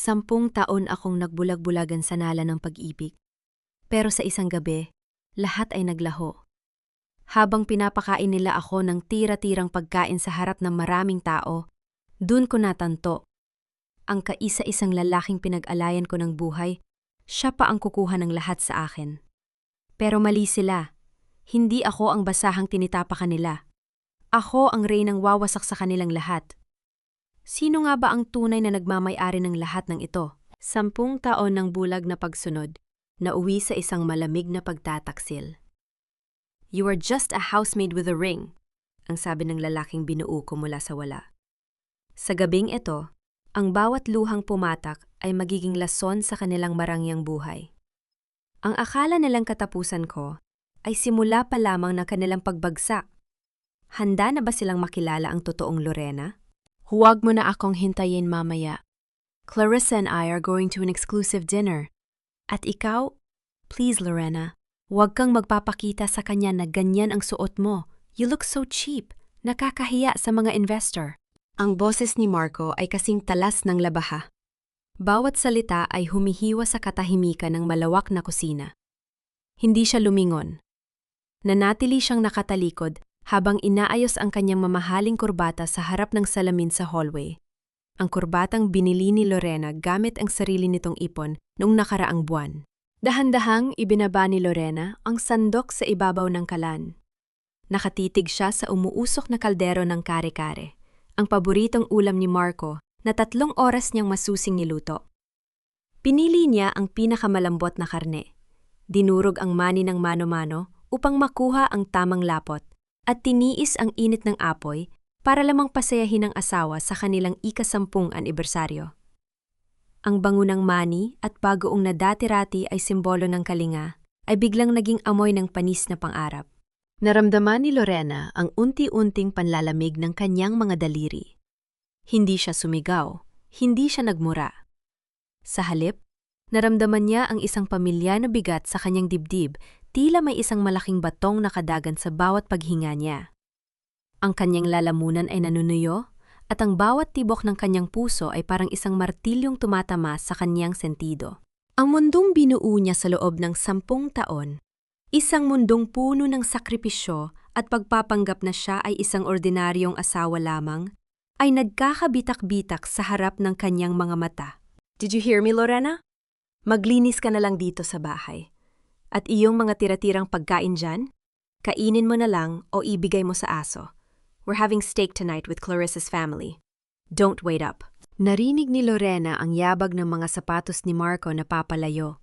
10 taon akong nagbulag-bulagan sa nala ng pag-ibig. Pero sa isang gabi, lahat ay naglaho. Habang pinapakain nila ako ng tira-tirang pagkain sa harap ng maraming tao, dun ko natanto. Ang kaisa-isang lalaking pinag-alayan ko ng buhay, siya pa ang kukuha ng lahat sa akin. Pero mali sila. Hindi ako ang basahang tinitapakan nila. Ako ang reynang wawasak sa kanilang lahat. Sino nga ba ang tunay na nagmamay-ari ng lahat ng ito? 10 taon ng bulag na pagsunod, nauwi sa isang malamig na pagtataksil. "You are just a housemaid with a ring," ang sabi ng lalaking binuo ko mula sa wala. Sa gabing ito, ang bawat luhang pumatak ay magiging lason sa kanilang marangyang buhay. Ang akala nilang katapusan ko ay simula pa lamang ng kanilang pagbagsak. Handa na ba silang makilala ang totoong Lorena? Huwag mo na akong hintayin mamaya. Clarissa and I are going to an exclusive dinner. At ikaw, please Lorena, huwag kang magpapakita sa kanya na ganyan ang suot mo. You look so cheap. Nakakahiya sa mga investor. Ang boses ni Marco ay kasing talas ng labaha. Bawat salita ay humihiwa sa katahimikan ng malawak na kusina. Hindi siya lumingon. Nanatili siyang nakatalikod habang inaayos ang kanyang mamahaling kurbata sa harap ng salamin sa hallway. Ang kurbatang binili ni Lorena gamit ang sarili nitong ipon noong nakaraang buwan. Dahan-dahang ibinaba ni Lorena ang sandok sa ibabaw ng kalan. Nakatitig siya sa umuusok na kaldero ng kare-kare, ang paboritong ulam ni Marco na 3 oras niyang masusing niluto. Pinili niya ang pinakamalambot na karne. Dinurog ang mani ng mano-mano upang makuha ang tamang lapot at tiniis ang init ng apoy para lamang pasayahin ang asawa sa kanilang ika-10 anibersaryo. Ang bango ng mani at bagoong nadati-rati ay simbolo ng kalinga ay biglang naging amoy ng panis na pang-arap. Naramdaman ni Lorena ang unti-unting panlalamig ng kanyang mga daliri. Hindi siya sumigaw, hindi siya nagmura. Sa halip, naramdaman niya ang isang pamilya na bigat sa kanyang dibdib, tila may isang malaking batong nakadagan sa bawat paghinga niya. Ang kanyang lalamunan ay nanunuyo at ang bawat tibok ng kanyang puso ay parang isang martilyong tumatama sa kanyang sentido. Ang mundong binuo niya sa loob ng 10 taon, isang mundong puno ng sakripisyo at pagpapanggap na siya ay isang ordinaryong asawa lamang, ay nagkakabitak-bitak sa harap ng kanyang mga mata. "Did you hear me, Lorena? Maglinis ka na lang dito sa bahay. At iyong mga tira-tirang pagkain dyan, kainin mo na lang o ibigay mo sa aso. We're having steak tonight with Clarissa's family. Don't wait up." Narinig ni Lorena ang yabag ng mga sapatos ni Marco na papalayo.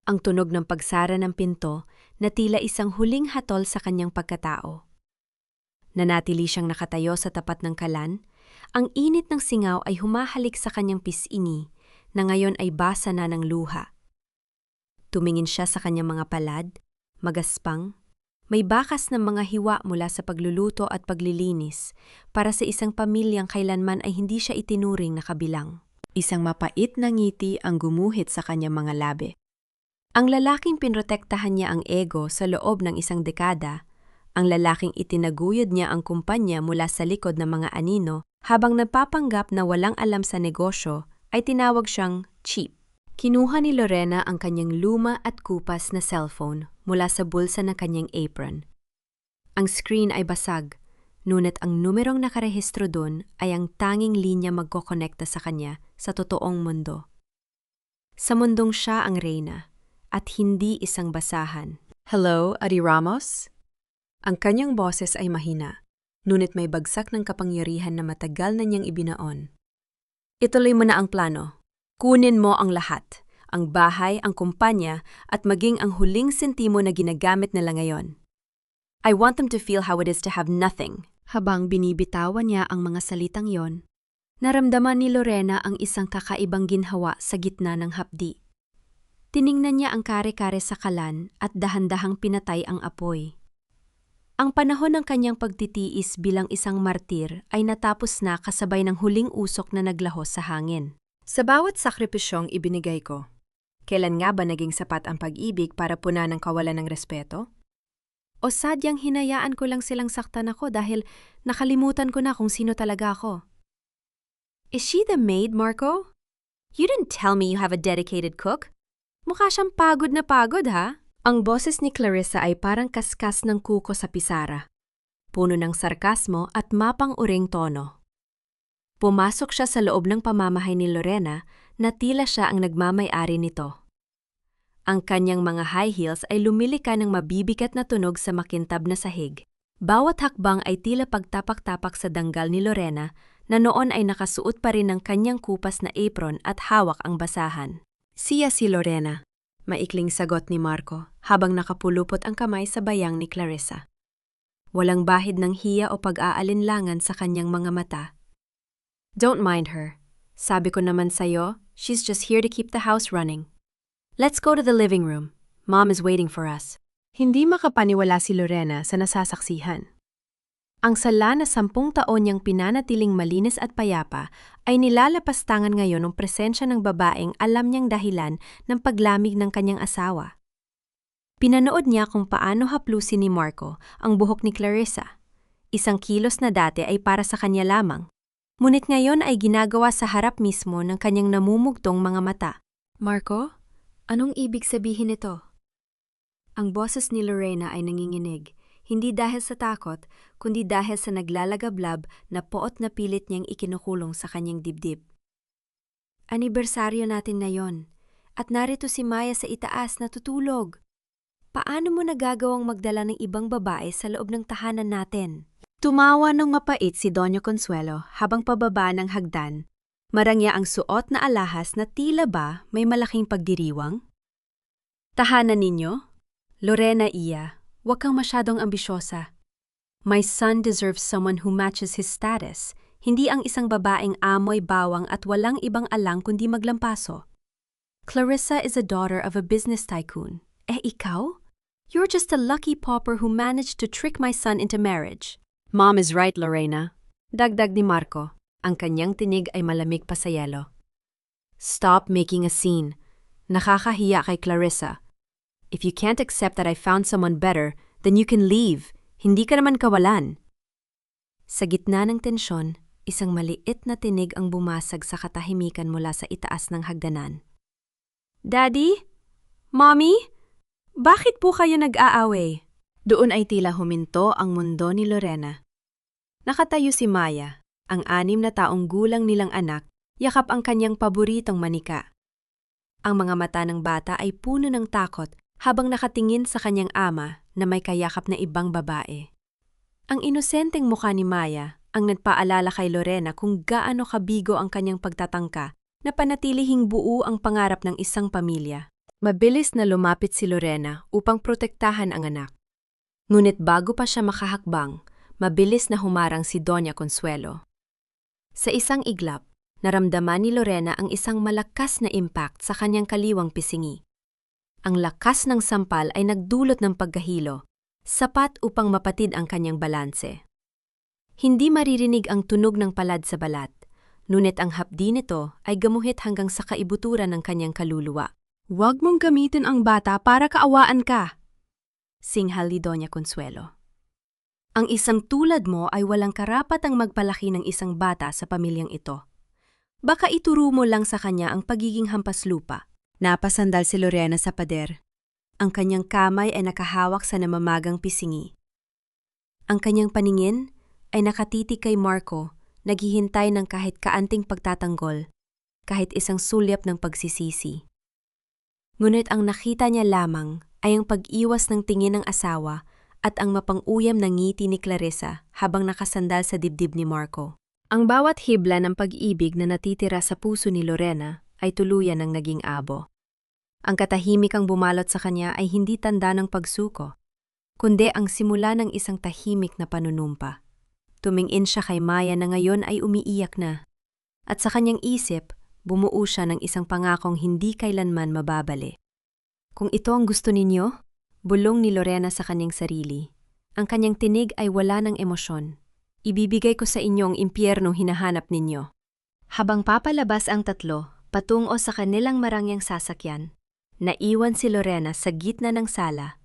Ang tunog ng pagsara ng pinto na tila isang huling hatol sa kanyang pagkatao. Nanatili siyang nakatayo sa tapat ng kalan. Ang init ng singaw ay humahalik sa kanyang pisngi na ngayon ay basa na ng luha. Tumingin siya sa kanyang mga palad, magaspang, may bakas ng mga hiwa mula sa pagluluto at paglilinis para sa isang pamilyang kailanman ay hindi siya itinuring na kabilang. Isang mapait na ngiti ang gumuhit sa kanyang mga labi. Ang lalaking pinrotektahan niya ang ego sa loob ng isang dekada, ang lalaking itinaguyod niya ang kumpanya mula sa likod ng mga anino habang nagpapanggap na walang alam sa negosyo, ay tinawag siyang cheap. Kinuha ni Lorena ang kanyang luma at kupas na cellphone mula sa bulsa ng kanyang apron. Ang screen ay basag, ngunit ang numerong nakarehistro doon ay ang tanging linya magkokonekta sa kanya sa totoong mundo. Sa mundong siya ang reyna, at hindi isang basahan. "Hello, Adi Ramos?" Ang kanyang boses ay mahina, ngunit may bagsak ng kapangyarihan na matagal na niyang ibinaon. "Ituloy mo na ang plano. Kunin mo ang lahat, ang bahay, ang kumpanya, at maging ang huling sentimo na ginagamit nila ngayon. I want them to feel how it is to have nothing." Habang binibitawan niya ang mga salitang yon, naramdaman ni Lorena ang isang kakaibang ginhawa sa gitna ng hapdi. Tiningnan niya ang kare-kare sa kalan at dahan-dahang pinatay ang apoy. Ang panahon ng kanyang pagtitiis bilang isang martir ay natapos na kasabay ng huling usok na naglahos sa hangin. Sa bawat sakripisyong ibinigay ko, kailan nga ba naging sapat ang pag-ibig para punan ng kawalan ng respeto? O sadyang hinayaan ko lang silang saktan ako dahil nakalimutan ko na kung sino talaga ako? "Is she the maid, Marco? You didn't tell me you have a dedicated cook. Mukha siyang pagod na pagod, ha? Ang boses ni Clarissa ay parang kaskas ng kuko sa pisara. Puno ng sarkasmo at mapang-uring tono. Pumasok siya sa loob ng pamamahay ni Lorena na tila siya ang nagmamay-ari nito. Ang kanyang mga high heels ay lumilika ng mabibigat na tunog sa makintab na sahig. Bawat hakbang ay tila pagtapak-tapak sa danggal ni Lorena na noon ay nakasuot pa rin ng kanyang kupas na apron at hawak ang basahan. Siya si Lorena, maikling sagot ni Marco habang nakapulupot ang kamay sa bayang ni Clarissa. Walang bahid ng hiya o pag-aalinlangan sa kanyang mga mata. Don't mind her. Sabi ko naman sa'yo, she's just here to keep the house running. Let's go to the living room. Mom is waiting for us. Hindi makapaniwala si Lorena sa nasasaksihan. Ang sala na 10 taon niyang pinanatiling malinis at payapa ay nilalapastangan ngayon ng presensya ng babaeng alam niyang dahilan ng paglamig ng kanyang asawa. Pinanood niya kung paano haplusin ni Marco ang buhok ni Clarissa. 1 kilos na dati ay para sa kanya lamang. Ngunit ngayon ay ginagawa sa harap mismo ng kanyang namumugtong mga mata. Marco, anong ibig sabihin nito? Ang boses ni Lorena ay nanginginig, hindi dahil sa takot, kundi dahil sa naglalagablab na poot na pilit niyang ikinukulong sa kanyang dibdib. Anibersaryo natin na yon, at narito si Maya sa itaas na tutulog. Paano mo nagagawang magdala ng ibang babae sa loob ng tahanan natin? Tumawa ng mapait si Doña Consuelo habang pababa ng hagdan. Marangya ang suot na alahas na tila ba may malaking pagdiriwang. Tahanan ninyo? Lorena Iya, huwag kang masyadong ambisyosa. My son deserves someone who matches his status, hindi ang isang babaeng amoy bawang at walang ibang alang kundi maglampaso. Clarissa is a daughter of a business tycoon. Ikaw? You're just a lucky pauper who managed to trick my son into marriage. Mom is right, Lorena. Dagdag ni Marco. Ang kanyang tinig ay malamig pa sa yelo. Stop making a scene. Nakakahiya kay Clarissa. If you can't accept that I found someone better, then you can leave. Hindi ka naman kawalan. Sa gitna ng tensyon, isang maliit na tinig ang bumasag sa katahimikan mula sa itaas ng hagdanan. Daddy? Mommy? Bakit po kayo nag-aaway? Doon ay tila huminto ang mundo ni Lorena. Nakatayo si Maya, ang 6 na taong gulang nilang anak, yakap ang kanyang paboritong manika. Ang mga mata ng bata ay puno ng takot habang nakatingin sa kanyang ama na may kayakap na ibang babae. Ang inosenteng mukha ni Maya ang nagpaalala kay Lorena kung gaano kabigo ang kanyang pagtatangka na panatilihing buo ang pangarap ng isang pamilya. Mabilis na lumapit si Lorena upang protektahan ang anak. Ngunit bago pa siya makahakbang, mabilis na humarang si Doña Consuelo. Sa isang iglap, naramdaman ni Lorena ang isang malakas na impact sa kanyang kaliwang pisingi. Ang lakas ng sampal ay nagdulot ng pagkahilo, sapat upang mapatid ang kanyang balanse. Hindi maririnig ang tunog ng palad sa balat, ngunit ang hapdi nito ay gamuhit hanggang sa kaibuturan ng kanyang kaluluwa. Huwag mong gamitin ang bata para kaawaan ka, singhal ni Doña Consuelo. Ang isang tulad mo ay walang karapatang magpalaki ng isang bata sa pamilyang ito. Baka ituro mo lang sa kanya ang pagiging hampaslupa. Napasandal si Lorena sa pader. Ang kanyang kamay ay nakahawak sa namamagang pisingi. Ang kanyang paningin ay nakatitig kay Marco, naghihintay ng kahit kaanting pagtatanggol, kahit isang sulyap ng pagsisisi. Ngunit ang nakita niya lamang ay ang pag-iwas ng tingin ng asawa at ang mapang-uyam na ngiti ni Clarissa habang nakasandal sa dibdib ni Marco. Ang bawat hibla ng pag-ibig na natitira sa puso ni Lorena ay tuluyan ng naging abo. Ang katahimikang bumalot sa kanya ay hindi tanda ng pagsuko, kundi ang simula ng isang tahimik na panunumpa. Tumingin siya kay Maya na ngayon ay umiiyak na, at sa kanyang isip, bumuo siya ng isang pangakong hindi kailanman mababali. Kung ito ang gusto ninyo, bulong ni Lorena sa kanyang sarili. Ang kanyang tinig ay wala ng emosyon. Ibibigay ko sa inyo ang impyernong hinahanap ninyo. Habang papalabas ang tatlo, patungo sa kanilang marangyang sasakyan, naiwan si Lorena sa gitna ng sala.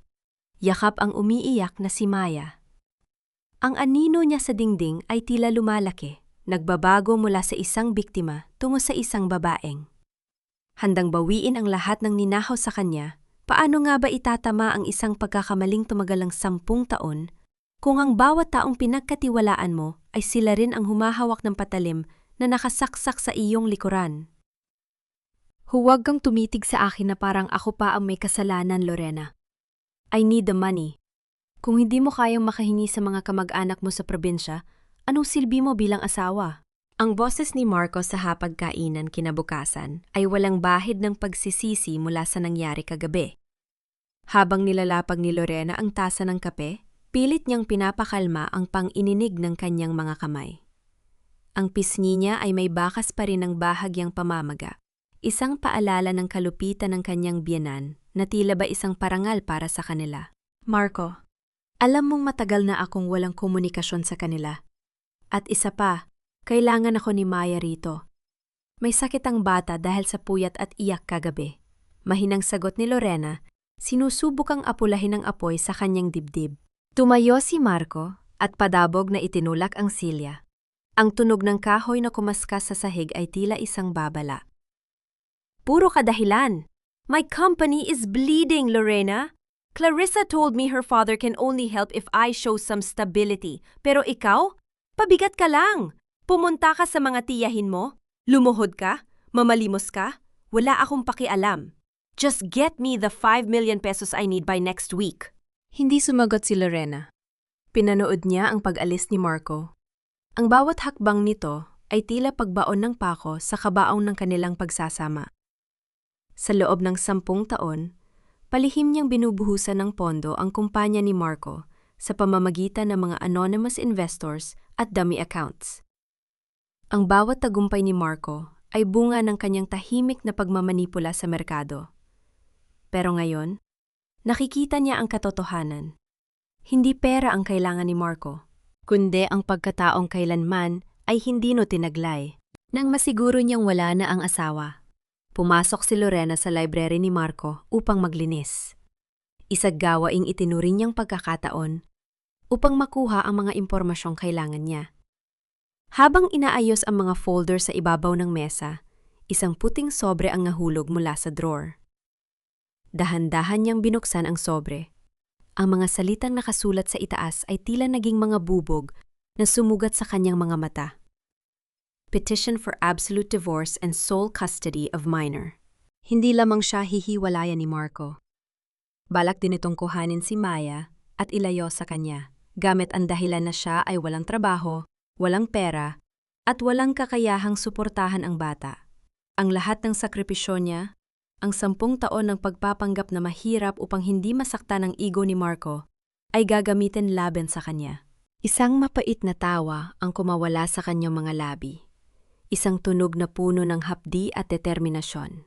Yakap ang umiiyak na si Maya. Ang anino niya sa dingding ay tila lumalaki, nagbabago mula sa isang biktima tungo sa isang babaeng. handang bawiin ang lahat ng ninahaw sa kanya, paano nga ba itatama ang isang pagkakamaling tumagalang 10 taon kung ang bawat taong pinagkatiwalaan mo ay sila rin ang humahawak ng patalim na nakasaksak sa iyong likuran? Huwag kang tumitig sa akin na parang ako pa ang may kasalanan, Lorena. I need the money. Kung hindi mo kayang makahingi sa mga kamag-anak mo sa probinsya, anong silbi mo bilang asawa? Ang boses ni Marco sa hapagkainan kinabukasan ay walang bahid ng pagsisisi mula sa nangyari kagabi. Habang nilalapag ni Lorena ang tasa ng kape, pilit niyang pinapakalma ang pang-ininig ng kanyang mga kamay. Ang pisngi niya ay may bakas pa rin ng bahagyang pamamaga, isang paalala ng kalupitan ng kanyang biyenan na tila ba isang parangal para sa kanila. Marco, alam mong matagal na akong walang komunikasyon sa kanila. At isa pa, kailangan ako ni Maya rito. May sakit ang bata dahil sa puyat at iyak kagabi. Mahinang sagot ni Lorena, sinusubukang apulahin ng apoy sa kanyang dibdib. Tumayo si Marco at padabog na itinulak ang silya. Ang tunog ng kahoy na kumaskas sa sahig ay tila isang babala. Puro kadahilan. My company is bleeding, Lorena. Clarissa told me her father can only help if I show some stability. Pero ikaw? Pabigat ka lang. Pumunta ka sa mga tiyahin mo, lumuhod ka, mamalimos ka, wala akong pakialam. Just get me the 5 million pesos I need by next week. Hindi sumagot si Lorena. Pinanood niya ang pag-alis ni Marco. Ang bawat hakbang nito ay tila pagbaon ng pako sa kabaong ng kanilang pagsasama. Sa loob ng 10 taon, palihim niyang binubuhusan ng pondo ang kumpanya ni Marco sa pamamagitan ng mga anonymous investors at dummy accounts. Ang bawat tagumpay ni Marco ay bunga ng kanyang tahimik na pagmamanipula sa merkado. Pero ngayon, nakikita niya ang katotohanan. Hindi pera ang kailangan ni Marco, kundi ang pagkataong kailanman ay hindi no tinaglay. Nang masiguro niyang wala na ang asawa, pumasok si Lorena sa library ni Marco upang maglinis. Isaggawaing itinuring niyang pagkakataon upang makuha ang mga impormasyong kailangan niya. Habang inaayos ang mga folder sa ibabaw ng mesa, isang puting sobre ang nahulog mula sa drawer. Dahan-dahan niyang binuksan ang sobre. Ang mga salitang nakasulat sa itaas ay tila naging mga bubog na sumugat sa kanyang mga mata. Petition for absolute divorce and sole custody of minor. Hindi lamang siya hihiwalayan ni Marco. Balak din itong kuhanin si Maya at ilayo sa kanya, gamit ang dahilan na siya ay walang trabaho, walang pera, at walang kakayahang suportahan ang bata. Ang lahat ng sakripisyo niya, ang 10 taon ng pagpapanggap na mahirap upang hindi masaktan ang ego ni Marco, ay gagamitin laban sa kanya. Isang mapait na tawa ang kumawala sa kanyang mga labi. Isang tunog na puno ng hapdi at determinasyon.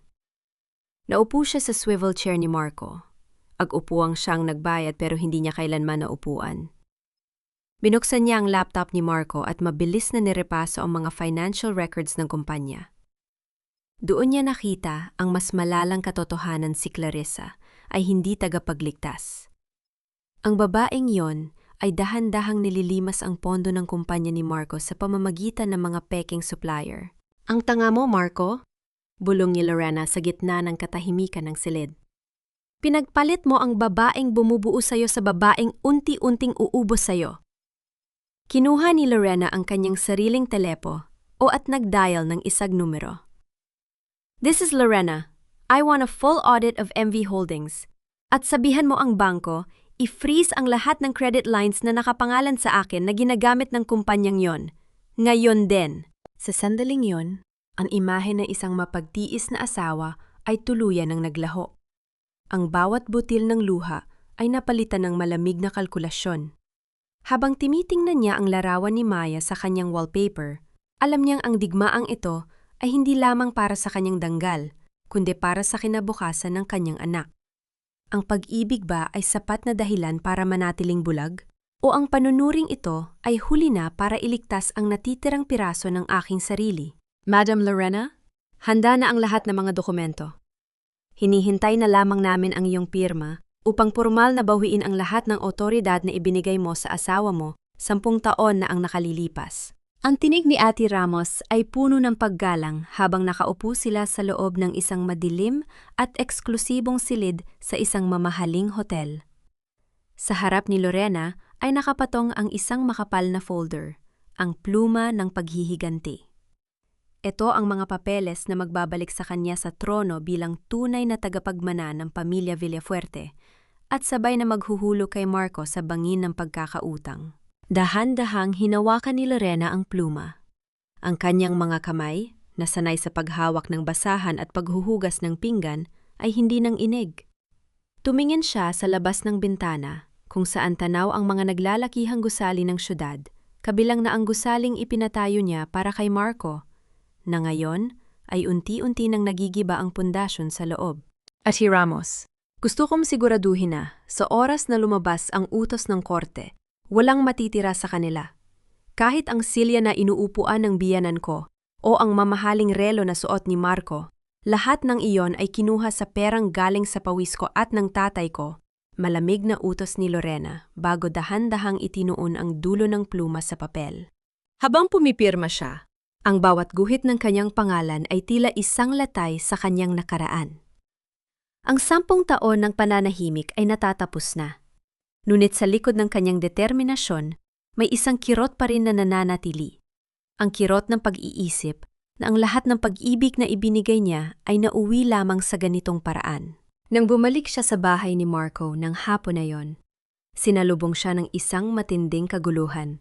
Naupo siya sa swivel chair ni Marco. Ag-upuang siyang nagbayad pero hindi niya kailanman naupuan. Binuksan niya ang laptop ni Marco at mabilis na nirepaso ang mga financial records ng kumpanya. Doon niya nakita ang mas malalang katotohanan si Clarissa ay hindi tagapagligtas. Ang babaeng yon ay dahan-dahang nililimas ang pondo ng kumpanya ni Marco sa pamamagitan ng mga peking supplier. Ang tanga mo, Marco? Bulong ni Lorena sa gitna ng katahimikan ng silid. Pinagpalit mo ang babaeng bumubuo sa'yo sa babaeng unti-unting uubos sa'yo. Kinuha ni Lorena ang kanyang sariling telepo at nag-dial ng isang numero. This is Lorena. I want a full audit of MV Holdings. At sabihan mo ang bangko, i-freeze ang lahat ng credit lines na nakapangalan sa akin na ginagamit ng kumpanyang yon. Ngayon din. Sa sandaling yon, ang imahe ng isang mapagtiis na asawa ay tuluyan ng naglaho. Ang bawat butil ng luha ay napalitan ng malamig na kalkulasyon. Habang tinitingnan niya ang larawan ni Maya sa kanyang wallpaper, alam niyang ang digmaang ito ay hindi lamang para sa kanyang danggal, kundi para sa kinabukasan ng kanyang anak. Ang pag-ibig ba ay sapat na dahilan para manatiling bulag? O ang panunuring ito ay huli na para iligtas ang natitirang piraso ng aking sarili? Madam Lorena, handa na ang lahat ng mga dokumento. Hinihintay na lamang namin ang iyong pirma upang pormal na bawiin ang lahat ng otoridad na ibinigay mo sa asawa mo 10 taon na ang nakalilipas. Ang tinig ni Ate Ramos ay puno ng paggalang habang nakaupo sila sa loob ng isang madilim at eksklusibong silid sa isang mamahaling hotel. Sa harap ni Lorena ay nakapatong ang isang makapal na folder, ang pluma ng paghihiganti. Ito ang mga papeles na magbabalik sa kanya sa trono bilang tunay na tagapagmana ng pamilya Villafuerte at sabay na maghuhulo kay Marco sa bangin ng pagkakautang. Dahan-dahang hinawakan ni Lorena ang pluma. Ang kanyang mga kamay, na sanay sa paghawak ng basahan at paghuhugas ng pinggan, ay hindi nang inig. Tumingin siya sa labas ng bintana, kung saan tanaw ang mga naglalakihang gusali ng syudad, kabilang na ang gusaling ipinatayo niya para kay Marco, na ngayon ay unti-unti nang nagigiba ang pundasyon sa loob. Ate Ramos, gusto kong siguraduhin na, sa oras na lumabas ang utos ng korte, walang matitira sa kanila. Kahit ang silya na inuupuan ng biyanan ko o ang mamahaling relo na suot ni Marco, lahat ng iyon ay kinuha sa perang galing sa pawis ko at ng tatay ko. Malamig na utos ni Lorena bago dahan-dahang itinuon ang dulo ng pluma sa papel. Habang pumipirma siya, ang bawat guhit ng kanyang pangalan ay tila isang latay sa kanyang nakaraan. Ang 10 taon ng pananahimik ay natatapos na. Ngunit sa likod ng kanyang determinasyon, may isang kirot pa rin na nananatili. Ang kirot ng pag-iisip na ang lahat ng pag-ibig na ibinigay niya ay nauwi lamang sa ganitong paraan. Nang bumalik siya sa bahay ni Marco ng hapon na yon, sinalubong siya ng isang matinding kaguluhan.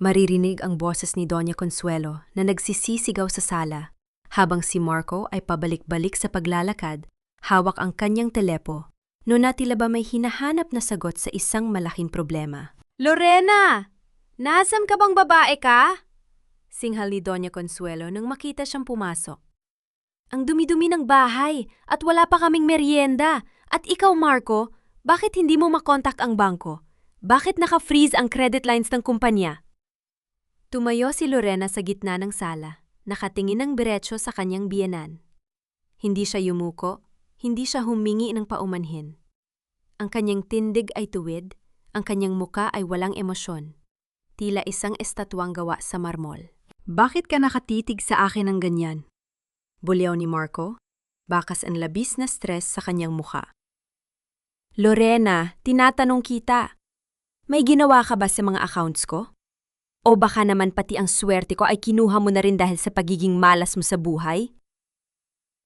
Maririnig ang boses ni Doña Consuelo na nagsisisigaw sa sala, habang si Marco ay pabalik-balik sa paglalakad, hawak ang kanyang telepo. Noon na tila ba may hinahanap na sagot sa isang malaking problema. Lorena! Nasaan ka bang babae ka? Singhal ni Doña Consuelo nang makita siyang pumasok. Ang dumi-dumi ng bahay at wala pa kaming merienda. At ikaw, Marco, bakit hindi mo makontak ang bangko? Bakit naka-freeze ang credit lines ng kumpanya? Tumayo si Lorena sa gitna ng sala, nakatingin ng diretsyo sa kanyang biyenan. Hindi siya yumuko, hindi siya humingi ng paumanhin. Ang kanyang tindig ay tuwid, ang kanyang muka ay walang emosyon. Tila isang estatwang gawa sa marmol. Bakit ka nakatitig sa akin ng ganyan? Bulyaw ni Marco, bakas ang labis na stress sa kanyang muka. Lorena, tinatanong kita, may ginawa ka ba sa mga accounts ko? O baka naman pati ang swerte ko ay kinuha mo na rin dahil sa pagiging malas mo sa buhay?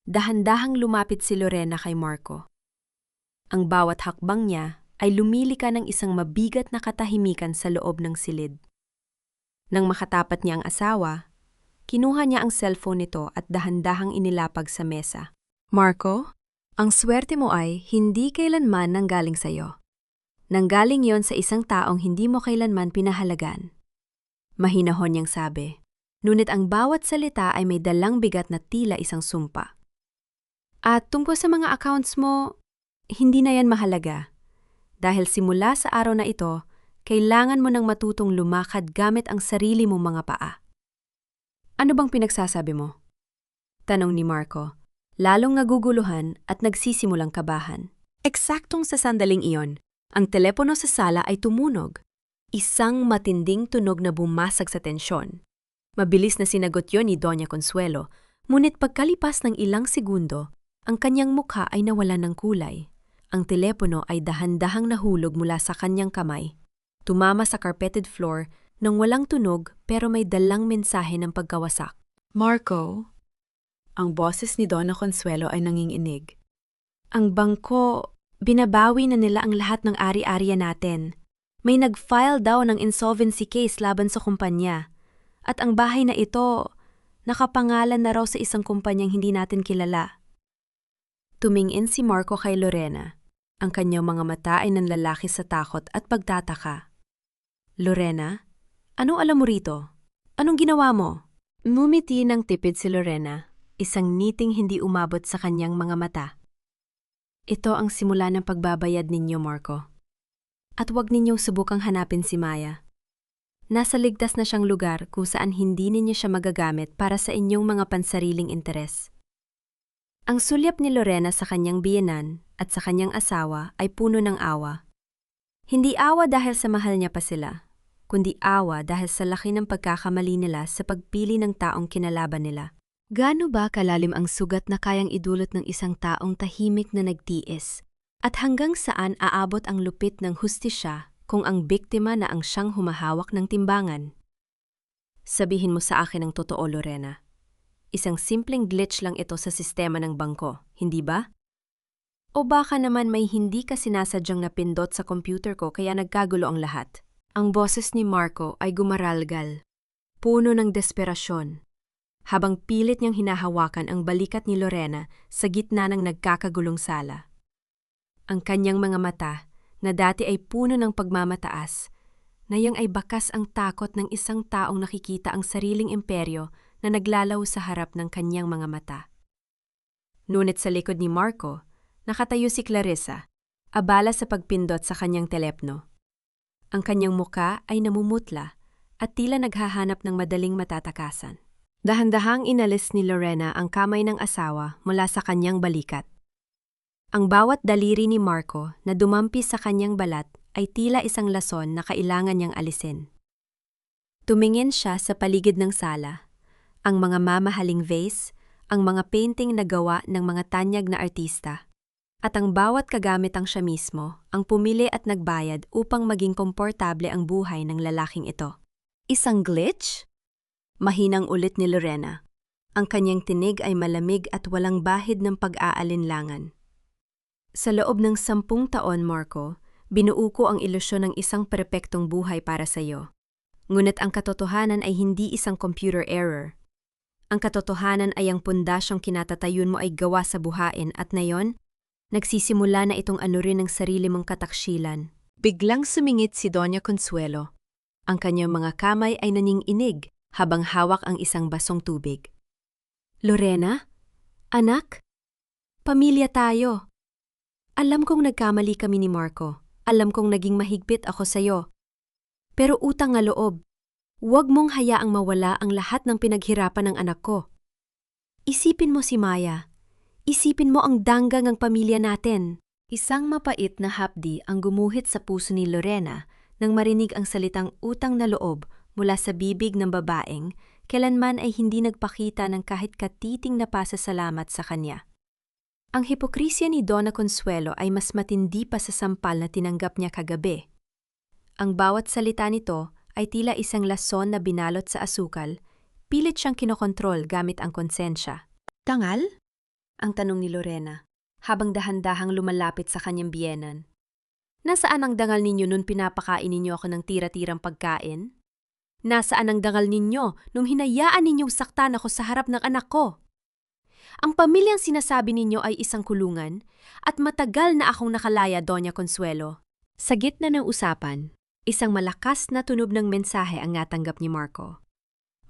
Dahan-dahang lumapit si Lorena kay Marco. Ang bawat hakbang niya ay lumilika ng isang mabigat na katahimikan sa loob ng silid. Nang makatapat niya ang asawa, kinuha niya ang cellphone nito at dahan-dahang inilapag sa mesa. Marco, ang swerte mo ay hindi kailanman nanggaling sa'yo. Nanggaling yon sa isang taong hindi mo kailanman pinahalagan. Mahinahon niyang sabi, ngunit ang bawat salita ay may dalang bigat na tila isang sumpa. At tungkol sa mga accounts mo, hindi na yan mahalaga. Dahil simula sa araw na ito, kailangan mo nang matutong lumakad gamit ang sarili mong mga paa. Ano bang pinagsasabi mo? Tanong ni Marco, lalong naguguluhan at nagsisimulang kabahan. Eksaktong sa sandaling iyon, ang telepono sa sala ay tumunog. Isang matinding tunog na bumasag sa tensyon. Mabilis na sinagot yon ni Doña Consuelo, ngunit pagkalipas ng ilang segundo, ang kanyang mukha ay nawalan ng kulay. Ang telepono ay dahan-dahang nahulog mula sa kanyang kamay. Tumama sa carpeted floor nang walang tunog pero may dalang mensahe ng pagkawasak. Marco, ang boses ni Donna Consuelo ay nanginginig. Ang bangko, binabawi na nila ang lahat ng ari-ariya natin. May nag-file daw ng insolvency case laban sa kumpanya. At ang bahay na ito, nakapangalan na raw sa isang kumpanyang hindi natin kilala. Tumingin si Marco kay Lorena. Ang kanyang mga mata ay nanlalaki sa takot at pagtataka. Lorena, anong alam mo rito? Anong ginawa mo? Ngumiti ng tipid si Lorena, isang ngiting hindi umabot sa kanyang mga mata. Ito ang simula ng pagbabayad ninyo, Marco. At huwag ninyong subukang hanapin si Maya. Nasa ligtas na siyang lugar kung saan hindi ninyo siya magagamit para sa inyong mga pansariling interes. Ang sulyap ni Lorena sa kanyang biyenan at sa kanyang asawa ay puno ng awa. Hindi awa dahil sa mahal niya pa sila, kundi awa dahil sa laki ng pagkakamali nila sa pagpili ng taong kinalaban nila. Gaano ba kalalim ang sugat na kayang idulot ng isang taong tahimik na nagtiis? At hanggang saan aabot ang lupit ng hustisya kung ang biktima na ang siyang humahawak ng timbangan? Sabihin mo sa akin ang totoo, Lorena. Isang simpleng glitch lang ito sa sistema ng bangko, hindi ba? O baka naman may hindi ka sinasadyang napindot sa computer ko kaya nagkagulo ang lahat? Ang boses ni Marco ay gumaralgal, puno ng desperasyon, habang pilit niyang hinahawakan ang balikat ni Lorena sa gitna ng nagkakagulong sala. Ang kanyang mga mata, na dati ay puno ng pagmamataas, ngayong ay bakas ang takot ng isang taong nakikita ang sariling imperyo na naglalaw sa harap ng kanyang mga mata. Ngunit sa likod ni Marco, nakatayo si Clarissa, abala sa pagpindot sa kanyang telepno. Ang kanyang muka ay namumutla at tila naghahanap ng madaling matatakasan. Dahan-dahang inalis ni Lorena ang kamay ng asawa mula sa kanyang balikat. Ang bawat daliri ni Marco na dumampi sa kanyang balat ay tila isang lason na kailangan niyang alisin. Tumingin siya sa paligid ng sala, ang mga mamahaling vase, ang mga painting na gawa ng mga tanyag na artista, at ang bawat kagamitang siya mismo ang pumili at nagbayad upang maging komportable ang buhay ng lalaking ito. Isang glitch? Mahinang ulit ni Lorena. Ang kanyang tinig ay malamig at walang bahid ng pag-aalinlangan. Sa loob ng 10 taon, Marco, binuo ko ang ilusyon ng isang perpektong buhay para sa iyo. Ngunit ang katotohanan ay hindi isang computer error. Ang katotohanan ay ang pundasyong kinatatayun mo ay gawa sa buhain at ngayon, nagsisimula na itong anurin ng sarili mong kataksilan. Biglang sumingit si Doña Consuelo. Ang kanyang mga kamay ay nanginginig habang hawak ang isang basong tubig. Lorena? Anak? Pamilya tayo. Alam kong nagkamali kami ni Marco. Alam kong naging mahigpit ako sa'yo. Pero utang nga loob. Huwag mong hayaang mawala ang lahat ng pinaghirapan ng anak ko. Isipin mo si Maya. Isipin mo ang danggang ng pamilya natin. Isang mapait na hapdi ang gumuhit sa puso ni Lorena nang marinig ang salitang utang na loob mula sa bibig ng babaeng kailanman ay hindi nagpakita ng kahit katiting na pasasalamat sa kanya. Ang hipokrisya ni Donna Consuelo ay mas matindi pa sa sampal na tinanggap niya kagabi. Ang bawat salita nito ay tila isang lason na binalot sa asukal, pilit siyang kinokontrol gamit ang konsensya. Tangal? Ang tanong ni Lorena, habang dahan-dahang lumalapit sa kanyang biyenan. Nasaan ang dangal ninyo nung pinapakain ninyo ako ng tira-tirang pagkain? Nasaan ang dangal ninyo nung hinayaan ninyong saktan ako sa harap ng anak ko? Ang pamilyang sinasabi ninyo ay isang kulungan at matagal na akong nakalaya, Doña Consuelo. Sa gitna ng usapan, isang malakas na tunog ng mensahe ang natanggap ni Marco.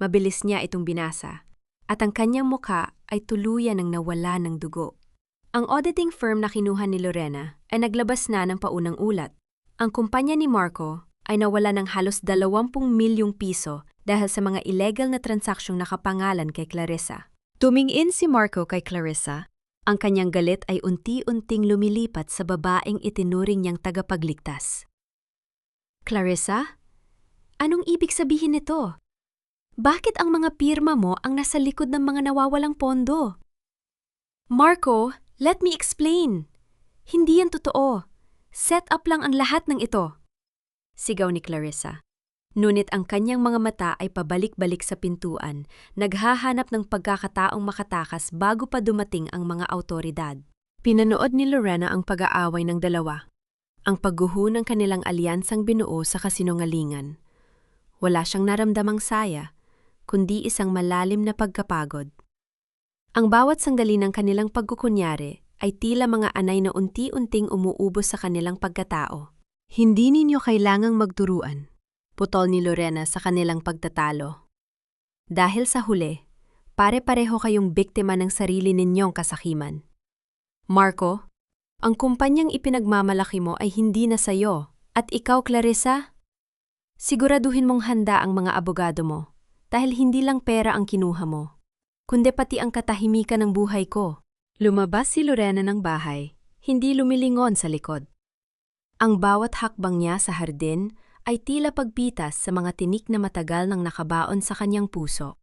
Mabilis niya itong binasa, at ang kanyang mukha ay tuluyan ng nawala ng dugo. Ang auditing firm na kinuha ni Lorena ay naglabas na ng paunang ulat. Ang kumpanya ni Marco ay nawala ng halos 20 milyong piso dahil sa mga illegal na transaksyong nakapangalan kay Clarissa. Tumingin si Marco kay Clarissa. Ang kanyang galit ay unti-unting lumilipat sa babaeng itinuring niyang tagapagligtas. Clarissa? Anong ibig sabihin nito? Bakit ang mga pirma mo ang nasa likod ng mga nawawalang pondo? Marco, let me explain. Hindi yan totoo. Set up lang ang lahat ng ito. Sigaw ni Clarissa. Ngunit ang kanyang mga mata ay pabalik-balik sa pintuan, naghahanap ng pagkakataong makatakas bago pa dumating ang mga awtoridad. Pinanood ni Lorena ang pag-aaway ng dalawa, ang pagguho ng kanilang alyansang binuo sa kasinungalingan. Wala siyang naramdamang saya, kundi isang malalim na pagkapagod. Ang bawat sandali ng kanilang pagkukunyari ay tila mga anay na unti-unting umuubos sa kanilang pagkatao. Hindi ninyo kailangang magturuan, putol ni Lorena sa kanilang pagtatalo. Dahil sa huli, pare-pareho kayong biktima ng sarili ninyong kasakiman. Marco, ang kumpanyang ipinagmamalaki mo ay hindi na sayo, at ikaw, Clarissa? Siguraduhin mong handa ang mga abogado mo, dahil hindi lang pera ang kinuha mo, kundi pati ang katahimikan ng buhay ko. Lumabas si Lorena ng bahay, hindi lumilingon sa likod. Ang bawat hakbang niya sa hardin ay tila pagpitas sa mga tinik na matagal nang nakabaon sa kanyang puso.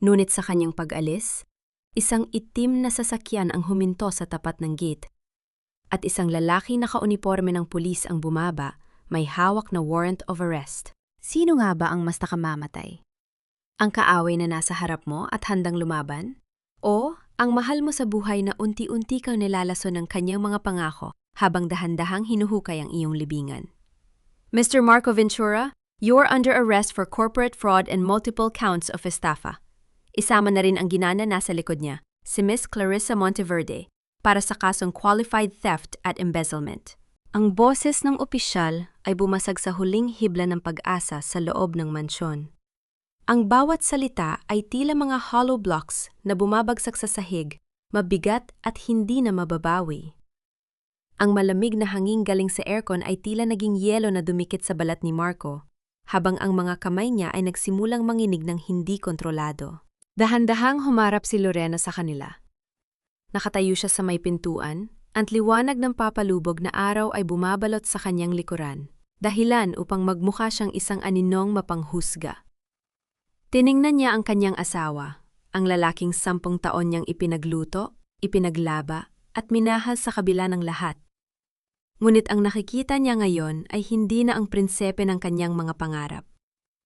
Ngunit sa kanyang pag-alis, isang itim na sasakyan ang huminto sa tapat ng gate. At isang lalaki naka-uniporme ng pulis ang bumaba, may hawak na warrant of arrest. Sino nga ba ang mas nakamamatay? Ang kaaway na nasa harap mo at handang lumaban? O ang mahal mo sa buhay na unti-unti kang nilalaso ng kanyang mga pangako habang dahan-dahang hinuhukay ang iyong libingan? Mr. Marco Ventura, you're under arrest for corporate fraud and multiple counts of estafa. Isama na rin ang ginana nasa likod niya, si Miss Clarissa Monteverde, para sa kasong qualified theft at embezzlement. Ang boses ng opisyal ay bumasag sa huling hibla ng pag-asa sa loob ng mansyon. Ang bawat salita ay tila mga hollow blocks na bumabagsak sa sahig, mabigat at hindi na mababawi. Ang malamig na hangin galing sa aircon ay tila naging yelo na dumikit sa balat ni Marco, habang ang mga kamay niya ay nagsimulang manginig ng hindi kontrolado. Dahan-dahang humarap si Lorena sa kanila. Nakatayo siya sa may pintuan, ang liwanag ng papalubog na araw ay bumabalot sa kanyang likuran, dahilan upang magmukha siyang isang aninong mapanghusga. Tiningnan niya ang kanyang asawa, ang lalaking 10 taon niyang ipinagluto, ipinaglaba, at minahal sa kabila ng lahat. Ngunit ang nakikita niya ngayon ay hindi na ang prinsepe ng kanyang mga pangarap,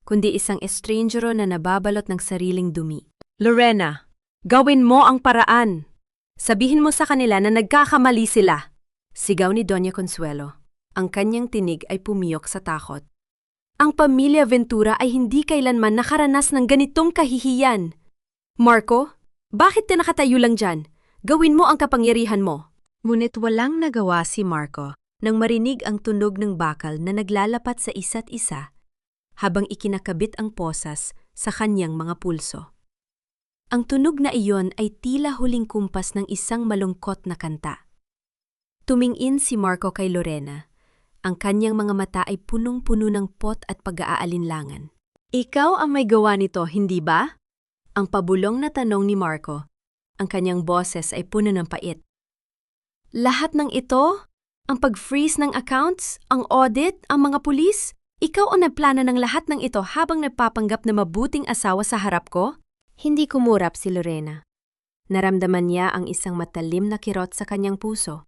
kundi isang estrangero na nababalot ng sariling dumi. Lorena, gawin mo ang paraan! Sabihin mo sa kanila na nagkakamali sila! Sigaw ni Doña Consuelo. Ang kanyang tinig ay pumiyok sa takot. Ang pamilya Ventura ay hindi kailanman nakaranas ng ganitong kahihiyan. Marco, bakit ka nakatayo lang dyan? Gawin mo ang kapangyarihan mo. Ngunit walang nagawa si Marco nang marinig ang tunog ng bakal na naglalapat sa isa't isa habang ikinakabit ang posas sa kanyang mga pulso. Ang tunog na iyon ay tila huling kumpas ng isang malungkot na kanta. Tumingin si Marco kay Lorena. Ang kanyang mga mata ay punong-puno ng pot at pag-aalinlangan. Ikaw ang may gawa nito, hindi ba? Ang pabulong na tanong ni Marco. Ang kanyang boses ay puno ng pait. Lahat ng ito? Ang pag-freeze ng accounts? Ang audit? Ang mga pulis? Ikaw ang nagplano ng lahat ng ito habang nagpapanggap na mabuting asawa sa harap ko? Hindi kumurap si Lorena. Naramdaman niya ang isang matalim na kirot sa kanyang puso.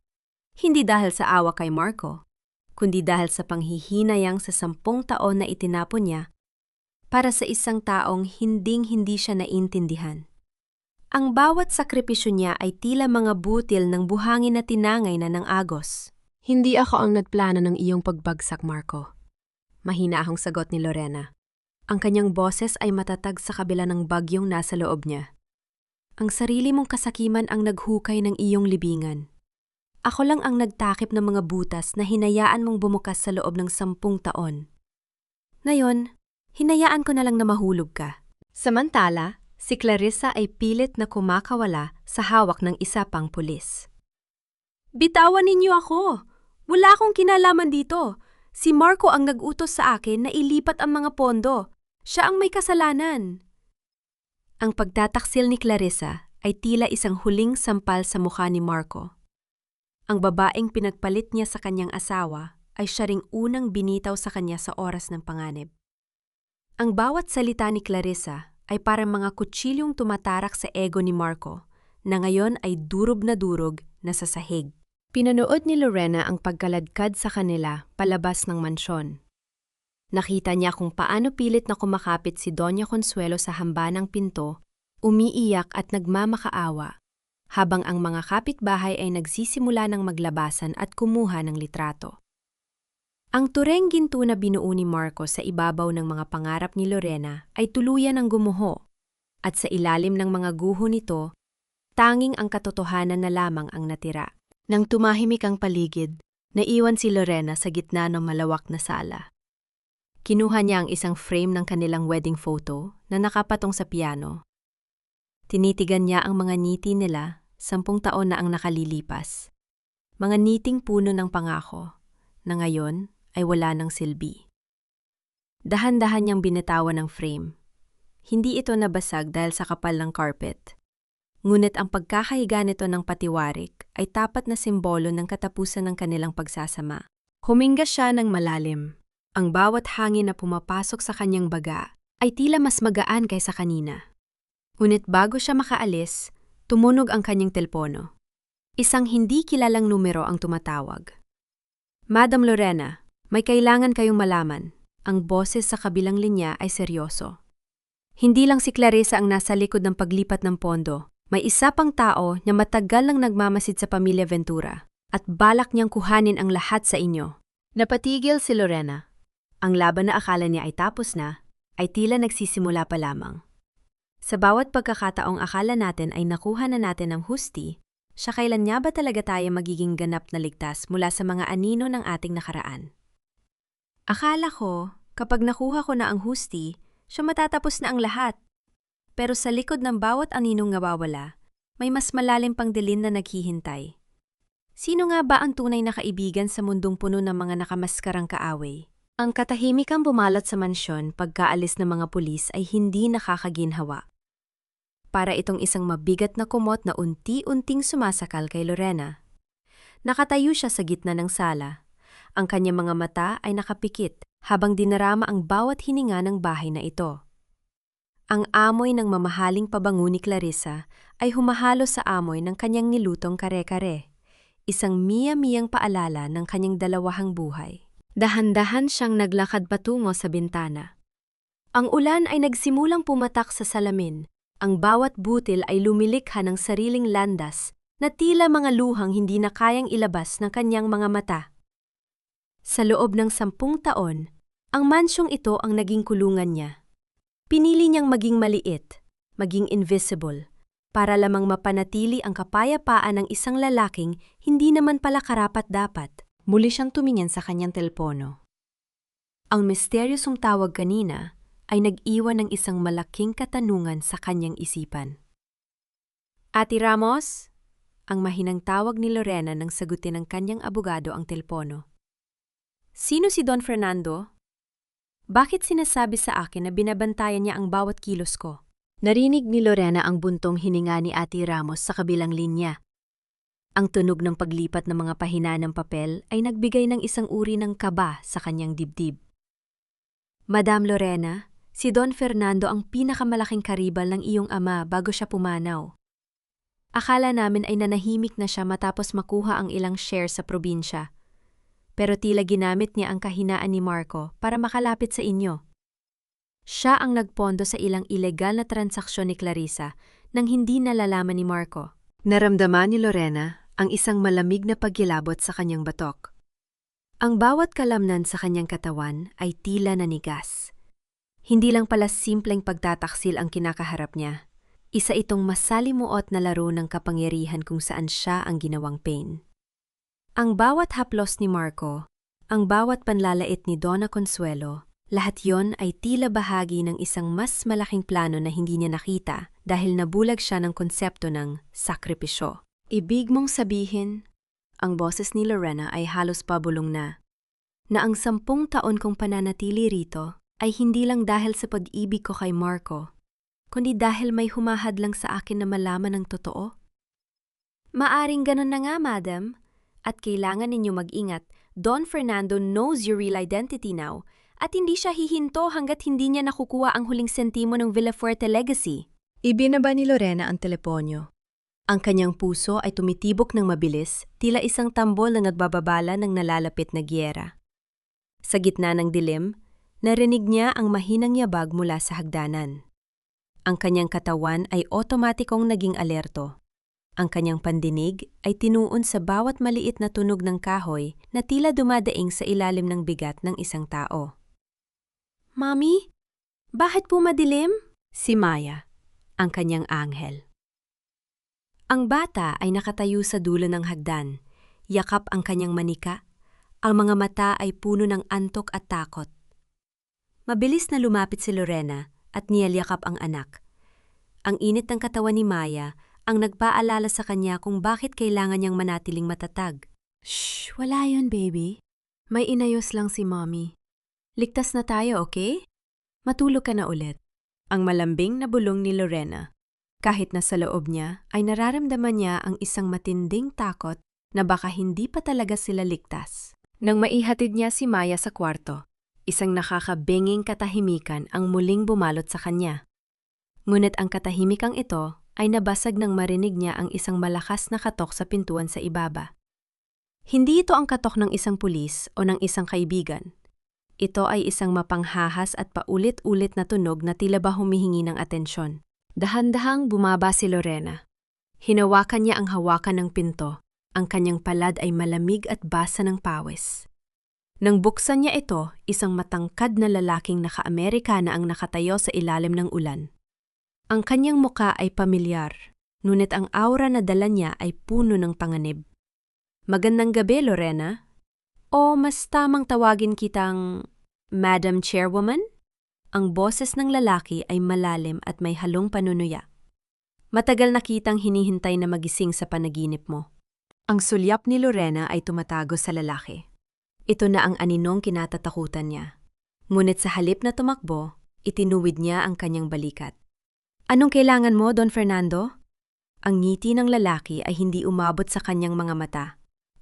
Hindi dahil sa awa kay Marco, kundi dahil sa panghihinayang sa 10 taon na itinapon niya para sa isang taong hinding-hindi siya naintindihan. Ang bawat sakripisyo niya ay tila mga butil ng buhangin na tinangay na ng agos. Hindi ako ang nagplano ng iyong pagbagsak, Marco. Mahina ang sagot ni Lorena. Ang kanyang boses ay matatag sa kabila ng bagyong nasa loob niya. Ang sarili mong kasakiman ang naghukay ng iyong libingan. Ako lang ang nagtakip ng mga butas na hinayaan mong bumukas sa loob ng 10 taon. Ngayon, hinayaan ko na lang na mahulog ka. Samantala, si Clarissa ay pilit na kumakawala sa hawak ng isa pang pulis. Bitawan ninyo ako! Wala akong kinalaman dito. Si Marco ang nag-utos sa akin na ilipat ang mga pondo. Siya ang may kasalanan. Ang pagtataksil ni Clarissa ay tila isang huling sampal sa mukha ni Marco. Ang babaeng pinagpalit niya sa kanyang asawa ay siya ring unang binitaw sa kanya sa oras ng panganib. Ang bawat salita ni Clarissa ay parang mga kutsilyong tumatarak sa ego ni Marco na ngayon ay durog na sa sahig. Pinanood ni Lorena ang pagkaladkad sa kanila palabas ng mansyon. Nakita niya kung paano pilit na kumakapit si Doña Consuelo sa hambanang pinto, umiiyak at nagmamakaawa, habang ang mga kapitbahay ay nagsisimula ng maglabasan at kumuha ng litrato. Ang tureng ginto na binuo ni Marco sa ibabaw ng mga pangarap ni Lorena ay tuluyan ng gumuho, at sa ilalim ng mga guho nito, tanging ang katotohanan na lamang ang natira. Nang tumahimik ang paligid, naiwan si Lorena sa gitna ng malawak na sala. Kinuha niya ang isang frame ng kanilang wedding photo na nakapatong sa piano. Tinitigan niya ang mga ngiti nila, 10 taon na ang nakalilipas. Mga niting puno ng pangako, na ngayon ay wala ng silbi. Dahan-dahan niyang binitawan ng frame. Hindi ito nabasag dahil sa kapal ng carpet. Ngunit ang pagkakahiga nito ng patiwarik ay tapat na simbolo ng katapusan ng kanilang pagsasama. Huminga siya ng malalim. Ang bawat hangin na pumapasok sa kanyang baga ay tila mas magaan kaysa kanina. Ngunit bago siya makaalis, tumunog ang kanyang telpono. Isang hindi kilalang numero ang tumatawag. Madam Lorena, may kailangan kayong malaman. Ang boses sa kabilang linya ay seryoso. Hindi lang si Clarissa ang nasa likod ng paglipat ng pondo. May isa pang tao na matagal nang nagmamasid sa pamilya Ventura at balak niyang kuhanin ang lahat sa inyo. Napatigil si Lorena. Ang laban na akala niya ay tapos na, ay tila nagsisimula pa lamang. Sa bawat pagkakataong akala natin ay nakuha na natin ang husti, siya kailan niya ba talaga tayo magiging ganap na ligtas mula sa mga anino ng ating nakaraan? Akala ko, kapag nakuha ko na ang husti, siya matatapos na ang lahat. Pero sa likod ng bawat aninong nawawala, may mas malalim pang dilim na naghihintay. Sino nga ba ang tunay na kaibigan sa mundong puno ng mga nakamaskarang kaaway? Ang katahimikang bumalot sa mansyon pagkaalis ng mga pulis ay hindi nakakaginhawa. Para itong isang mabigat na kumot na unti-unting sumasakal kay Lorena. Nakatayo siya sa gitna ng sala. Ang kanyang mga mata ay nakapikit habang dinarama ang bawat hininga ng bahay na ito. Ang amoy ng mamahaling pabango ni Clarissa ay humahalo sa amoy ng kanyang nilutong kare-kare. Isang miya-miyang paalala ng kanyang dalawahang buhay. Dahan-dahan siyang naglakad patungo sa bintana. Ang ulan ay nagsimulang pumatak sa salamin. Ang bawat butil ay lumilikha ng sariling landas na tila mga luhang hindi na kayang ilabas ng kanyang mga mata. Sa loob ng 10 taon, ang mansyong ito ang naging kulungan niya. Pinili niyang maging maliit, maging invisible, para lamang mapanatili ang kapayapaan ng isang lalaking hindi naman pala karapat-dapat. Muli siyang tumingin sa kanyang telpono. Ang misteryosong tawag kanina ay nag-iwan ng isang malaking katanungan sa kanyang isipan. Ate Ramos? Ang mahinang tawag ni Lorena nang sagutin ng kanyang abogado ang telpono. Sino si Don Fernando? Bakit sinasabi sa akin na binabantayan niya ang bawat kilos ko? Narinig ni Lorena ang buntong hininga ni Ate Ramos sa kabilang linya. Ang tunog ng paglipat ng mga pahina ng papel ay nagbigay ng isang uri ng kaba sa kanyang dibdib. Madam Lorena, si Don Fernando ang pinakamalaking karibal ng iyong ama bago siya pumanaw. Akala namin ay nanahimik na siya matapos makuha ang ilang share sa probinsya. Pero tila ginamit niya ang kahinaan ni Marco para makalapit sa inyo. Siya ang nagpondo sa ilang ilegal na transaksyon ni Clarissa nang hindi nalalaman ni Marco. Naramdaman ni Lorena ang isang malamig na pagkilabot sa kanyang batok. Ang bawat kalamnan sa kanyang katawan ay tila nanigas. Hindi lang pala simpleng pagtataksil ang kinakaharap niya. Isa itong masalimuot na laro ng kapangyarihan kung saan siya ang ginawang pain. Ang bawat haplos ni Marco, ang bawat panlalait ni Donna Consuelo, lahat yon ay tila bahagi ng isang mas malaking plano na hindi niya nakita dahil nabulag siya ng konsepto ng sakripisyo. Ibig mong sabihin, ang boses ni Lorena ay halos pabulong na ang 10 taon kong pananatili rito ay hindi lang dahil sa pag-ibig ko kay Marco, kundi dahil may humahadlang sa akin na malaman ang totoo? Maaring ganun na nga, madam, at kailangan ninyo mag-ingat. Don Fernando knows your real identity now, at hindi siya hihinto hanggat hindi niya nakukuha ang huling sentimo ng Villafuerte legacy. Ibinaba ni Lorena ang teleponyo. Ang kanyang puso ay tumitibok ng mabilis, tila isang tambol na nagbababala ng nalalapit na giyera. Sa gitna ng dilim, narinig niya ang mahinang yabag mula sa hagdanan. Ang kanyang katawan ay otomatikong naging alerto. Ang kanyang pandinig ay tinuon sa bawat maliit na tunog ng kahoy na tila dumadaing sa ilalim ng bigat ng isang tao. Mami, bakit po madilim? Si Maya, ang kanyang anghel. Ang bata ay nakatayo sa dulo ng hagdan, yakap ang kanyang manika, ang mga mata ay puno ng antok at takot. Mabilis na lumapit si Lorena at niyalyakap ang anak. Ang init ng katawan ni Maya ang nagpaalala sa kanya kung bakit kailangan niyang manatiling matatag. Shh, wala yun, baby. May inayos lang si Mommy. Ligtas na tayo, okay? Matulog ka na ulit. Ang malambing na bulong ni Lorena. Kahit na sa loob niya ay nararamdaman niya ang isang matinding takot na baka hindi pa talaga sila ligtas. Nang maihatid niya si Maya sa kwarto, Isang nakakabenging katahimikan ang muling bumalot sa kanya. Ngunit ang katahimikang ito ay nabasag nang marinig niya ang isang malakas na katok sa pintuan sa ibaba. Hindi ito ang katok ng isang pulis o ng isang kaibigan. Ito ay isang mapanghahas at paulit-ulit na tunog na tila ba humihingi ng atensyon. Dahan-dahang bumaba si Lorena. Hinawakan niya ang hawakan ng pinto. Ang kanyang palad ay malamig at basa ng pawis. Nang buksan niya ito, isang matangkad na lalaking naka-Amerikana ang nakatayo sa ilalim ng ulan. Ang kanyang muka ay pamilyar, ngunit ang aura na dala niya ay puno ng panganib. Magandang gabi, Lorena. O mas tamang tawagin kitang Madam Chairwoman? Ang boses ng lalaki ay malalim at may halong panunuya. Matagal na kitang hinihintay na magising sa panaginip mo. Ang sulyap ni Lorena ay tumatago sa lalaki. Ito na ang aninong kinatatakutan niya. Ngunit sa halip na tumakbo, itinuwid niya ang kanyang balikat. Anong kailangan mo, Don Fernando? Ang ngiti ng lalaki ay hindi umabot sa kanyang mga mata.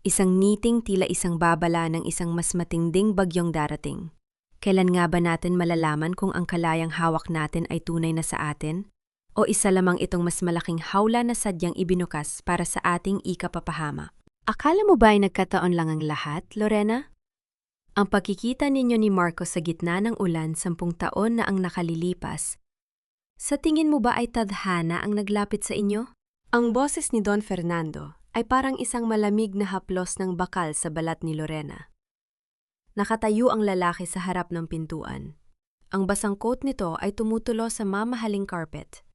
Isang ngiting tila isang babala ng isang mas matinding bagyong darating. Kailan nga ba natin malalaman kung ang kalayang hawak natin ay tunay na sa atin? O isa lamang itong mas malaking hawla na sadyang ibinukas para sa ating ikapapahama? Akala mo ba ay nagkataon lang ang lahat, Lorena? Ang pagkikita ninyo ni Marco sa gitna ng ulan 10 taon na ang nakalilipas, sa tingin mo ba ay tadhana ang naglapit sa inyo? Ang boses ni Don Fernando ay parang isang malamig na haplos ng bakal sa balat ni Lorena. Nakatayo ang lalaki sa harap ng pintuan. Ang basang coat nito ay tumutulo sa mamahaling carpet.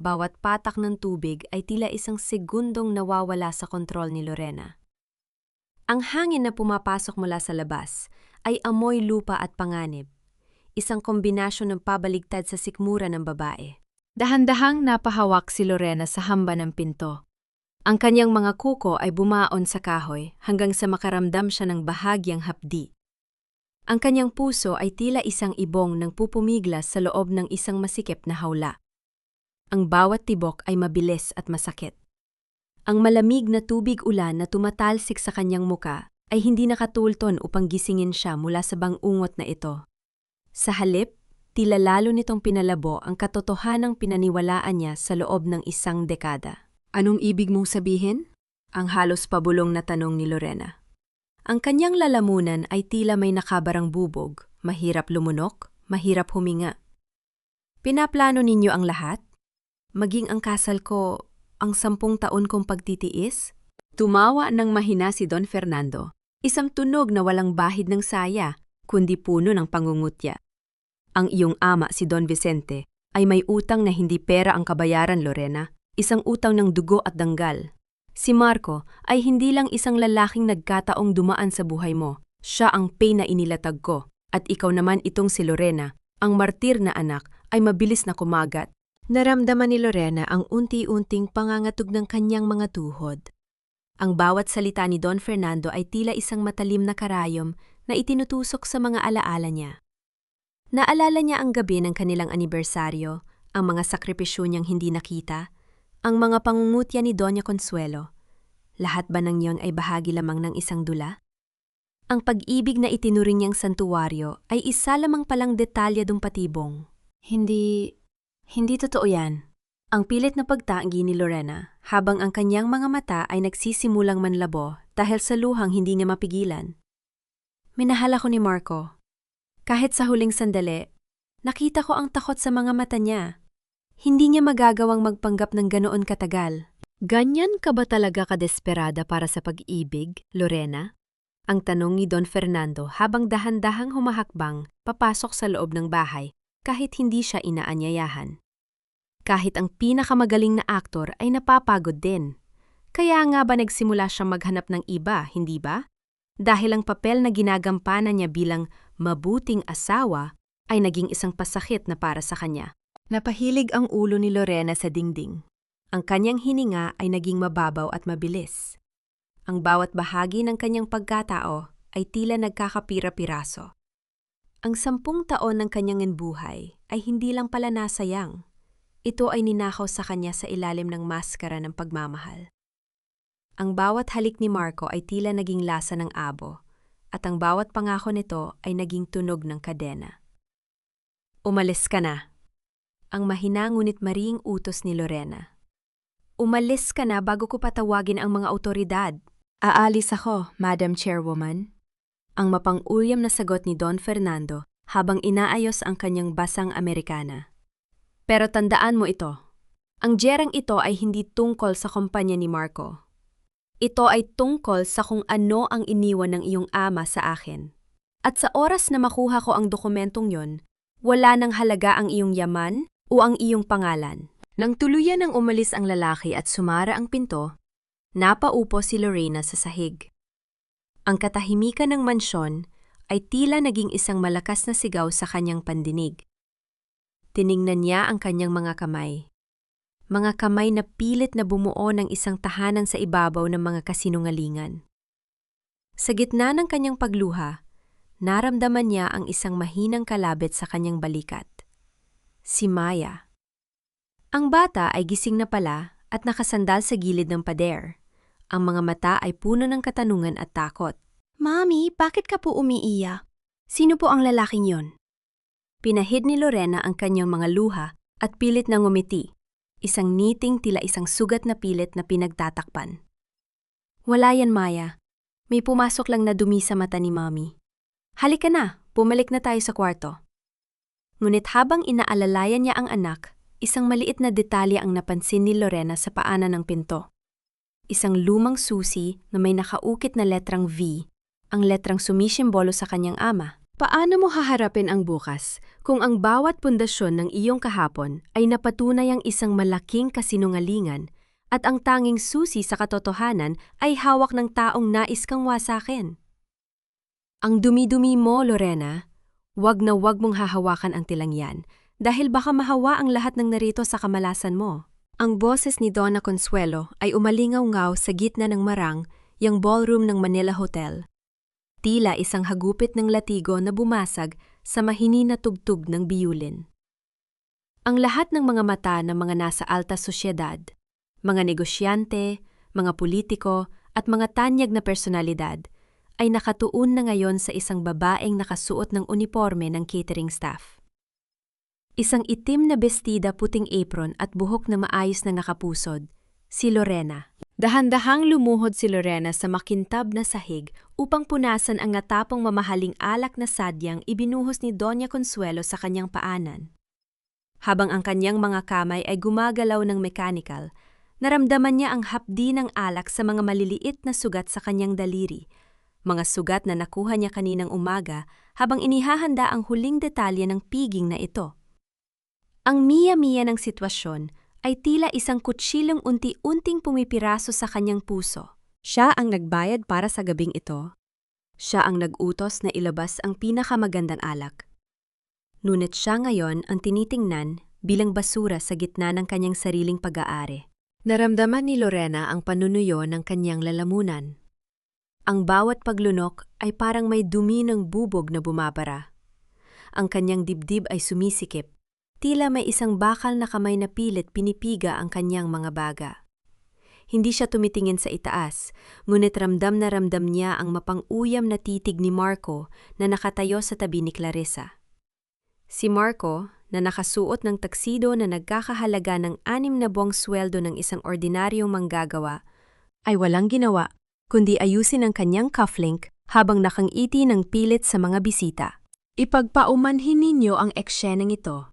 Bawat patak ng tubig ay tila isang segundong nawawala sa kontrol ni Lorena. Ang hangin na pumapasok mula sa labas ay amoy lupa at panganib, isang kombinasyon ng pabaligtad sa sikmura ng babae. Dahan-dahang napahawak si Lorena sa hamba ng pinto. Ang kanyang mga kuko ay bumaon sa kahoy hanggang sa makaramdam siya ng bahagyang hapdi. Ang kanyang puso ay tila isang ibong nang pupumiglas sa loob ng isang masikip na hawla. Ang bawat tibok ay mabilis at masakit. Ang malamig na tubig ulan na tumatalsik sa kanyang muka ay hindi nakatulton upang gisingin siya mula sa bangungot na ito. Sa halip, tila lalo nitong pinalabo ang katotohanang pinaniwalaan niya sa loob ng 1 dekada. Anong ibig mong sabihin? Ang halos pabulong na tanong ni Lorena. Ang kanyang lalamunan ay tila may nakabarang bubog, mahirap lumunok, mahirap huminga. Pinaplano ninyo ang lahat? Maging ang kasal ko, ang 10 taon kong pagtitiis? Tumawa ng mahina si Don Fernando, isang tunog na walang bahid ng saya, kundi puno ng pangungutya. Ang iyong ama si Don Vicente ay may utang na hindi pera ang kabayaran, Lorena, isang utang ng dugo at danggal. Si Marco ay hindi lang isang lalaking nagkataong dumaan sa buhay mo, siya ang pain na inilatag ko, at ikaw naman itong si Lorena, ang martir na anak, ay mabilis na kumagat. Naramdaman ni Lorena ang unti-unting pangangatog ng kanyang mga tuhod. Ang bawat salita ni Don Fernando ay tila isang matalim na karayom na itinutusok sa mga alaala niya. Naalala niya ang gabi ng kanilang anibersaryo, ang mga sakripisyo niyang hindi nakita, ang mga pangungutya ni Doña Consuelo. Lahat ba ng iyon ay bahagi lamang ng isang dula? Ang pag-ibig na itinuring niyang santuwaryo ay isa lamang palang detalyadong patibong. Hindi totoo yan. Ang pilit na pagtanggi ni Lorena habang ang kanyang mga mata ay nagsisimulang manlabo dahil sa luhang hindi niya mapigilan. Minahal ako ni Marco. Kahit sa huling sandali, nakita ko ang takot sa mga mata niya. Hindi niya magagawang magpanggap ng ganoon katagal. Ganyan ka ba talaga kadesperada para sa pag-ibig, Lorena? Ang tanong ni Don Fernando habang dahan-dahang humahakbang papasok sa loob ng bahay kahit hindi siya inaanyayahan. Kahit ang pinakamagaling na aktor ay napapagod din. Kaya nga ba nagsimula siyang maghanap ng iba, hindi ba? Dahil ang papel na ginagampanan niya bilang mabuting asawa ay naging isang pasakit na para sa kanya. Napahilig ang ulo ni Lorena sa dingding. Ang kanyang hininga ay naging mababaw at mabilis. Ang bawat bahagi ng kanyang pagkatao ay tila nagkakapira-piraso. Ang 10 taon ng kanyang buhay ay hindi lang pala nasayang. Ito ay ninakaw sa kanya sa ilalim ng maskara ng pagmamahal. Ang bawat halik ni Marco ay tila naging lasa ng abo, at ang bawat pangako nito ay naging tunog ng kadena. Umalis ka na. Ang mahina ngunit mariing utos ni Lorena. Umalis ka na bago ko patawagin ang mga otoridad. Aalis ako, Madam Chairwoman. Ang mapang-ulyam na sagot ni Don Fernando habang inaayos ang kanyang basang Amerikana. Pero tandaan mo ito. Ang jerang ito ay hindi tungkol sa kumpanya ni Marco. Ito ay tungkol sa kung ano ang iniwan ng iyong ama sa akin. At sa oras na makuha ko ang dokumentong yon, wala nang halaga ang iyong yaman o ang iyong pangalan. Nang tuluyan ng umalis ang lalaki at sumara ang pinto, napaupo si Lorena sa sahig. Ang katahimikan ng mansyon ay tila naging isang malakas na sigaw sa kanyang pandinig. Tiningnan niya ang kanyang mga kamay. Mga kamay na pilit na bumuo ng isang tahanan sa ibabaw ng mga kasinungalingan. Sa gitna ng kanyang pagluha, naramdaman niya ang isang mahinang kalabit sa kanyang balikat. Si Maya. Ang bata ay gising na pala at nakasandal sa gilid ng pader. Ang mga mata ay puno ng katanungan at takot. Mami, bakit ka po umiiyak? Sino po ang lalaking yon? Pinahid ni Lorena ang kanyang mga luha at pilit na ngumiti. Isang ngiting tila isang sugat na pilit na pinagtatakpan. Wala yan, Maya. May pumasok lang na dumi sa mata ni Mami. Halika na, bumalik na tayo sa kwarto. Ngunit habang inaalalayan niya ang anak, isang maliit na detalye ang napansin ni Lorena sa paanan ng pinto. Isang lumang susi na may nakaukit na letrang V, ang letrang sumisimbolo sa kanyang ama. Paano mo haharapin ang bukas kung ang bawat pundasyon ng iyong kahapon ay napatunay ang isang malaking kasinungalingan at ang tanging susi sa katotohanan ay hawak ng taong nais kang wasakin? Ang dumi-dumi mo, Lorena. Wag na wag mong hahawakan ang tilang yan dahil baka mahawa ang lahat ng narito sa kamalasan mo. Ang boses ni Donna Consuelo ay umalingaw-ngaw sa gitna ng marang, yang ballroom ng Manila Hotel. Tila isang hagupit ng latigo na bumasag sa mahini na tugtog ng biyulin. Ang lahat ng mga mata ng mga nasa alta sosyedad, mga negosyante, mga politiko at mga tanyag na personalidad ay nakatuon na ngayon sa isang babaeng nakasuot ng uniforme ng catering staff. Isang itim na bestida, puting apron at buhok na maayos na nakapusod, si Lorena. Dahan-dahang lumuhod si Lorena sa makintab na sahig upang punasan ang natapong mamahaling alak na sadyang ibinuhos ni Doña Consuelo sa kanyang paanan. Habang ang kanyang mga kamay ay gumagalaw ng mechanical, naramdaman niya ang hapdi ng alak sa mga maliliit na sugat sa kanyang daliri, mga sugat na nakuha niya kaninang umaga habang inihahanda ang huling detalye ng piging na ito. Ang miya-miya ng sitwasyon ay tila isang kutsilong unti-unting pumipiraso sa kanyang puso. Siya ang nagbayad para sa gabing ito. Siya ang nag-utos na ilabas ang pinakamagandang alak. Ngunit siya ngayon ang tinitingnan bilang basura sa gitna ng kanyang sariling pag-aari. Naramdaman ni Lorena ang panunuyo ng kanyang lalamunan. Ang bawat paglunok ay parang may dumi ng bubog na bumabara. Ang kanyang dibdib ay sumisikip. Tila may isang bakal na kamay na pilit pinipiga ang kanyang mga baga. Hindi siya tumitingin sa itaas, ngunit ramdam na ramdam niya ang mapang-uyam na titig ni Marco na nakatayo sa tabi ni Clarissa. Si Marco, na nakasuot ng taksido na nagkakahalaga ng 6 na buwang sweldo ng isang ordinaryong manggagawa, ay walang ginawa kundi ayusin ang kanyang cufflink habang nakangiti ng pilit sa mga bisita. Ipagpaumanhin ninyo ang ekseneng ito.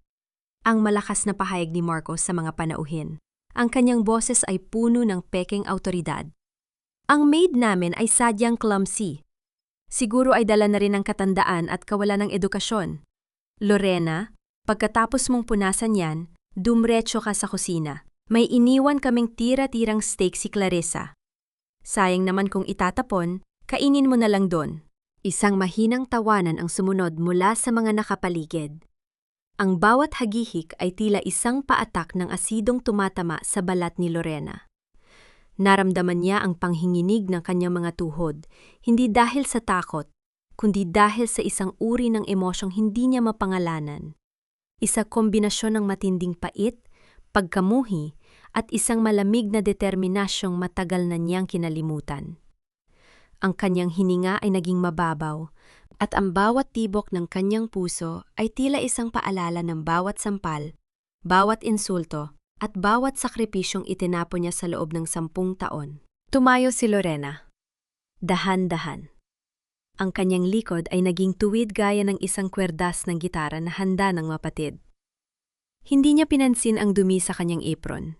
Ang malakas na pahayag ni Marco sa mga panauhin. Ang kanyang boses ay puno ng pekeng autoridad. Ang maid namin ay sadyang clumsy. Siguro ay dala na rin ng katandaan at kawalan ng edukasyon. Lorena, pagkatapos mong punasan yan, dumretso ka sa kusina. May iniwan kaming tira-tirang steak si Clarissa. Sayang naman kung itatapon, kainin mo na lang doon. Isang mahinang tawanan ang sumunod mula sa mga nakapaligid. Ang bawat hagihik ay tila isang paatak ng asidong tumatama sa balat ni Lorena. Naramdaman niya ang panghinginig ng kanyang mga tuhod, hindi dahil sa takot, kundi dahil sa isang uri ng emosyong hindi niya mapangalanan. Isa kombinasyon ng matinding pait, pagkamuhi, at isang malamig na determinasyong matagal na niyang kinalimutan. Ang kanyang hininga ay naging mababaw, at ang bawat tibok ng kanyang puso ay tila isang paalala ng bawat sampal, bawat insulto, at bawat sakripisyong itinapo niya sa loob ng 10 taon. Tumayo si Lorena. Dahan-dahan. Ang kanyang likod ay naging tuwid gaya ng isang kwerdas ng gitara na handa ng mapatid. Hindi niya pinansin ang dumi sa kanyang apron.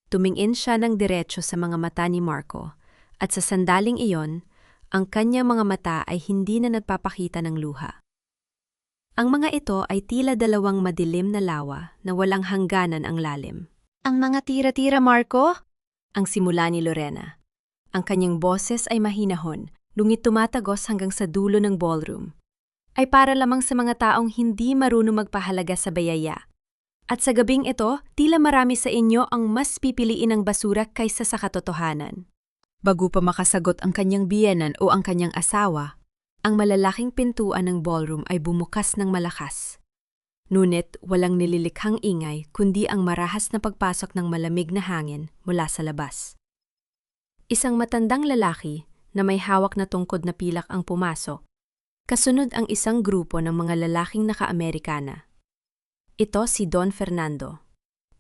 Tumingin siya ng diretso sa mga mata ni Marco, at sa sandaling iyon, ang kanyang mga mata ay hindi na nagpapakita ng luha. Ang mga ito ay tila dalawang madilim na lawa na walang hangganan ang lalim. Ang mga tira-tira, Marco? Ang simula ni Lorena. Ang kanyang boses ay mahinahon, lungit tumatagos hanggang sa dulo ng ballroom. Ay para lamang sa mga taong hindi marunong magpahalaga sa bayaya. At sa gabing ito, tila marami sa inyo ang mas pipiliin ng basura kaysa sa katotohanan. Bago pa makasagot ang kanyang biyenan o ang kanyang asawa, ang malalaking pintuan ng ballroom ay bumukas ng malakas. Ngunit walang nililikhang ingay kundi ang marahas na pagpasok ng malamig na hangin mula sa labas. Isang matandang lalaki na may hawak na tungkod na pilak ang pumasok. Kasunod ang isang grupo ng mga lalaking naka-Amerikana. Ito si Don Fernando.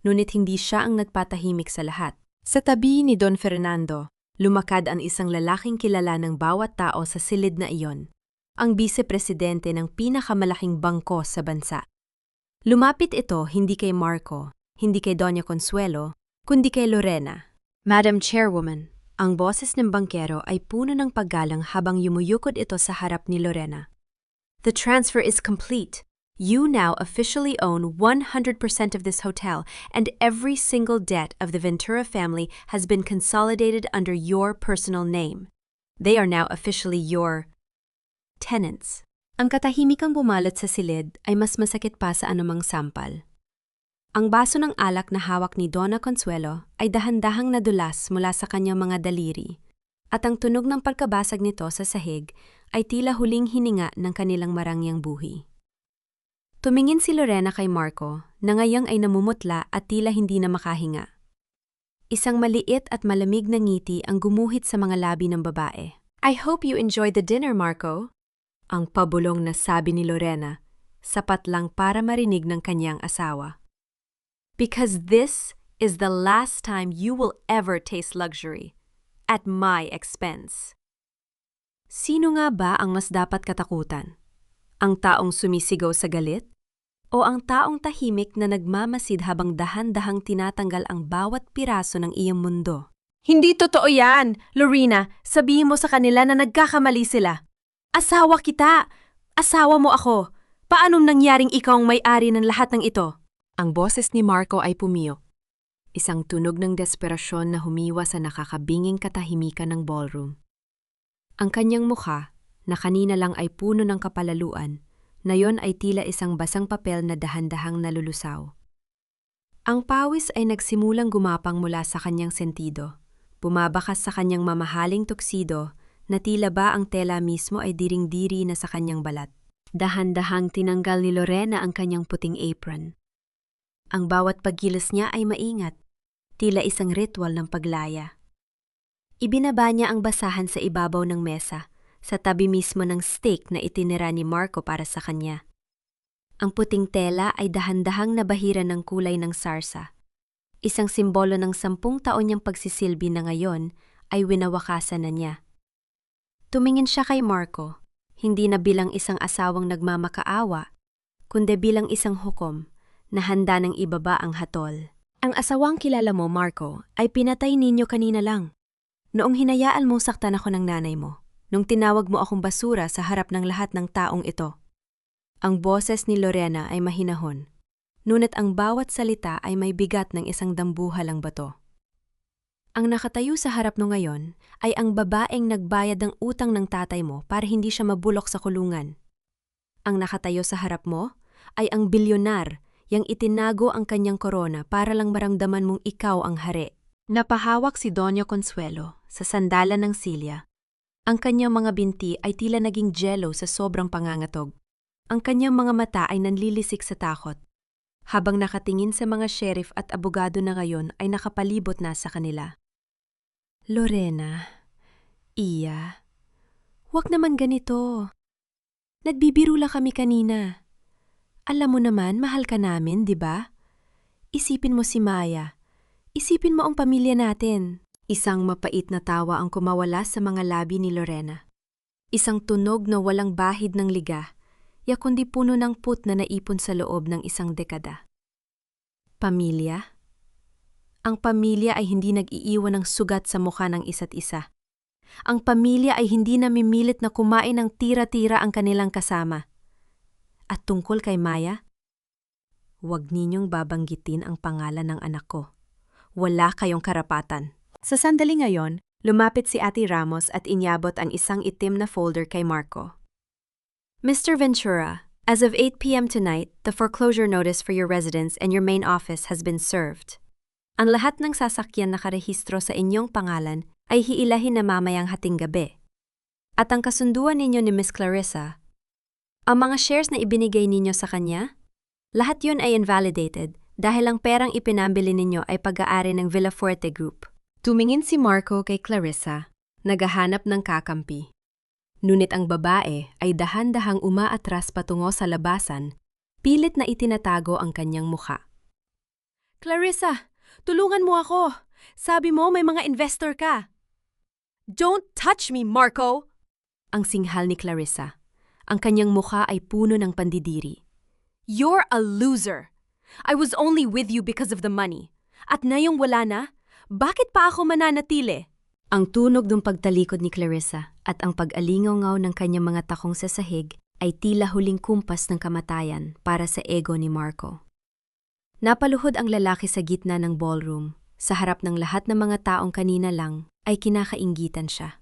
Ngunit hindi siya ang nagpatahimik sa lahat. Sa tabi ni Don Fernando, lumakad ang isang lalaking kilala ng bawat tao sa silid na iyon, ang vice-presidente ng pinakamalaking bangko sa bansa. Lumapit ito hindi kay Marco, hindi kay Doña Consuelo, kundi kay Lorena. Madam Chairwoman, ang boses ng bangkero ay puno ng paggalang habang yumuyukod ito sa harap ni Lorena. The transfer is complete. You now officially own 100% of this hotel, and every single debt of the Ventura family has been consolidated under your personal name. They are now officially your tenants. Ang katahimikang bumalot sa silid ay mas masakit pa sa anumang sampal. Ang baso ng alak na hawak ni Donna Consuelo ay dahan-dahang nadulas mula sa kanyang mga daliri, at ang tunog ng pagkabasag nito sa sahig ay tila huling hininga ng kanilang marangyang buhi. Tumingin si Lorena kay Marco na ngayong ay namumutla at tila hindi na makahinga. Isang maliit at malamig na ngiti ang gumuhit sa mga labi ng babae. I hope you enjoyed the dinner, Marco. Ang pabulong na sabi ni Lorena, sapat lang para marinig ng kanyang asawa. Because this is the last time you will ever taste luxury, at my expense. Sino nga ba ang mas dapat katakutan? Ang taong sumisigaw sa galit? O ang taong tahimik na nagmamasid habang dahan-dahang tinatanggal ang bawat piraso ng iyong mundo? Hindi totoo yan, Lorena. Sabihin mo sa kanila na nagkakamali sila. Asawa kita! Asawa mo ako! Paanong nangyaring ikaw ang may-ari ng lahat ng ito? Ang boses ni Marco ay pumiyok. Isang tunog ng desperasyon na humiwa sa nakakabinging katahimikan ng ballroom. Ang kanyang mukha, na kanina lang ay puno ng kapalaluan, nayon ay tila isang basang papel na dahan-dahang nalulusaw. Ang pawis ay nagsimulang gumapang mula sa kanyang sentido, bumabakas sa kanyang mamahaling tuksido na tila ba ang tela mismo ay diring-diri na sa kanyang balat. Dahan-dahang tinanggal ni Lorena ang kanyang puting apron. Ang bawat pagkilos niya ay maingat, tila isang ritual ng paglaya. Ibinaba niya ang basahan sa ibabaw ng mesa, sa tabi mismo ng steak na itinira ni Marco para sa kanya. Ang puting tela ay dahan-dahang nabahiran ng kulay ng sarsa. Isang simbolo ng 10 taon niyang pagsisilbi na ngayon ay winawakasan na niya. Tumingin siya kay Marco, hindi na bilang isang asawang nagmamakaawa, kundi bilang isang hukom na handa ng ibaba ang hatol. Ang asawang kilala mo, Marco, ay pinatay ninyo kanina lang. Noong hinayaan mo saktan ako ng nanay mo, nung tinawag mo akong basura sa harap ng lahat ng taong ito. Ang boses ni Lorena ay mahinahon, ngunit ang bawat salita ay may bigat ng isang dambuhalang bato. Ang nakatayo sa harap mo ngayon ay ang babaeng nagbayad ng utang ng tatay mo para hindi siya mabulok sa kulungan. Ang nakatayo sa harap mo ay ang bilyonar yang itinago ang kanyang korona para lang maramdaman mong ikaw ang hari. Napahawak si Doña Consuelo sa sandalan ng silya. Ang kanyang mga binti ay tila naging jelo sa sobrang pangangatog. Ang kanyang mga mata ay nanlilisik sa takot. Habang nakatingin sa mga sheriff at abogado na ngayon ay nakapalibot na sa kanila. Lorena, Iya, Huwag naman ganito. Nagbibiro lang kami kanina. Alam mo naman, mahal ka namin, di ba? Isipin mo si Maya. Isipin mo ang pamilya natin. Isang mapait na tawa ang kumawala sa mga labi ni Lorena. Isang tunog na walang bahid ng liga, kundi puno ng put na naipon sa loob ng isang dekada. Pamilya? Ang pamilya ay hindi nag-iiwan ng sugat sa mukha ng isa't isa. Ang pamilya ay hindi namimilit na kumain ng tira-tira ang kanilang kasama. At tungkol kay Maya, huwag ninyong babanggitin ang pangalan ng anak ko. Wala kayong karapatan. Sa sandali ngayon, lumapit si Ate Ramos at inyabot ang isang itim na folder kay Marco. Mr. Ventura, as of 8 p.m. tonight, the foreclosure notice for your residence and your main office has been served. Ang lahat ng sasakyan na nakarehistro sa inyong pangalan ay hiilahin na mamayang hating gabi. At ang kasunduan ninyo ni Miss Clarissa, ang mga shares na ibinigay ninyo sa kanya, lahat yun ay invalidated dahil ang perang ipinambili ninyo ay pag-aari ng Villafuerte Group. Tumingin si Marco kay Clarissa, naghahanap ng kakampi. Ngunit ang babae ay dahan-dahang umaatras patungo sa labasan, pilit na itinatago ang kanyang mukha. Clarissa, tulungan mo ako! Sabi mo may mga investor ka! Don't touch me, Marco! Ang singhal ni Clarissa. Ang kanyang mukha ay puno ng pandidiri. You're a loser! I was only with you because of the money. At ngayong wala na, bakit pa ako mananatili? Ang tunog ng pagtalikod ni Clarissa at ang pag-alingaw ng kanyang mga takong sa sahig ay tila huling kumpas ng kamatayan para sa ego ni Marco. Napaluhod ang lalaki sa gitna ng ballroom. Sa harap ng lahat ng mga taong kanina lang ay kinakainggitan siya.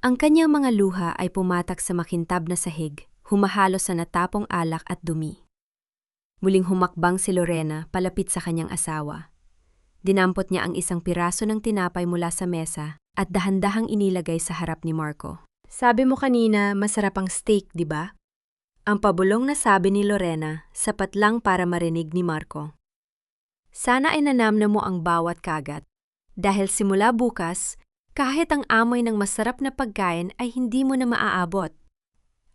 Ang kanyang mga luha ay pumatak sa makintab na sahig, humahalo sa natapong alak at dumi. Muling humakbang si Lorena palapit sa kanyang asawa. Dinampot niya ang isang piraso ng tinapay mula sa mesa at dahan-dahang inilagay sa harap ni Marco. Sabi mo kanina masarap ang steak, di ba? Ang pabulong na sabi ni Lorena, sapat lang para marinig ni Marco. Sana ay nanamnam mo ang bawat kagat. Dahil simula bukas, kahit ang amoy ng masarap na pagkain ay hindi mo na maaabot.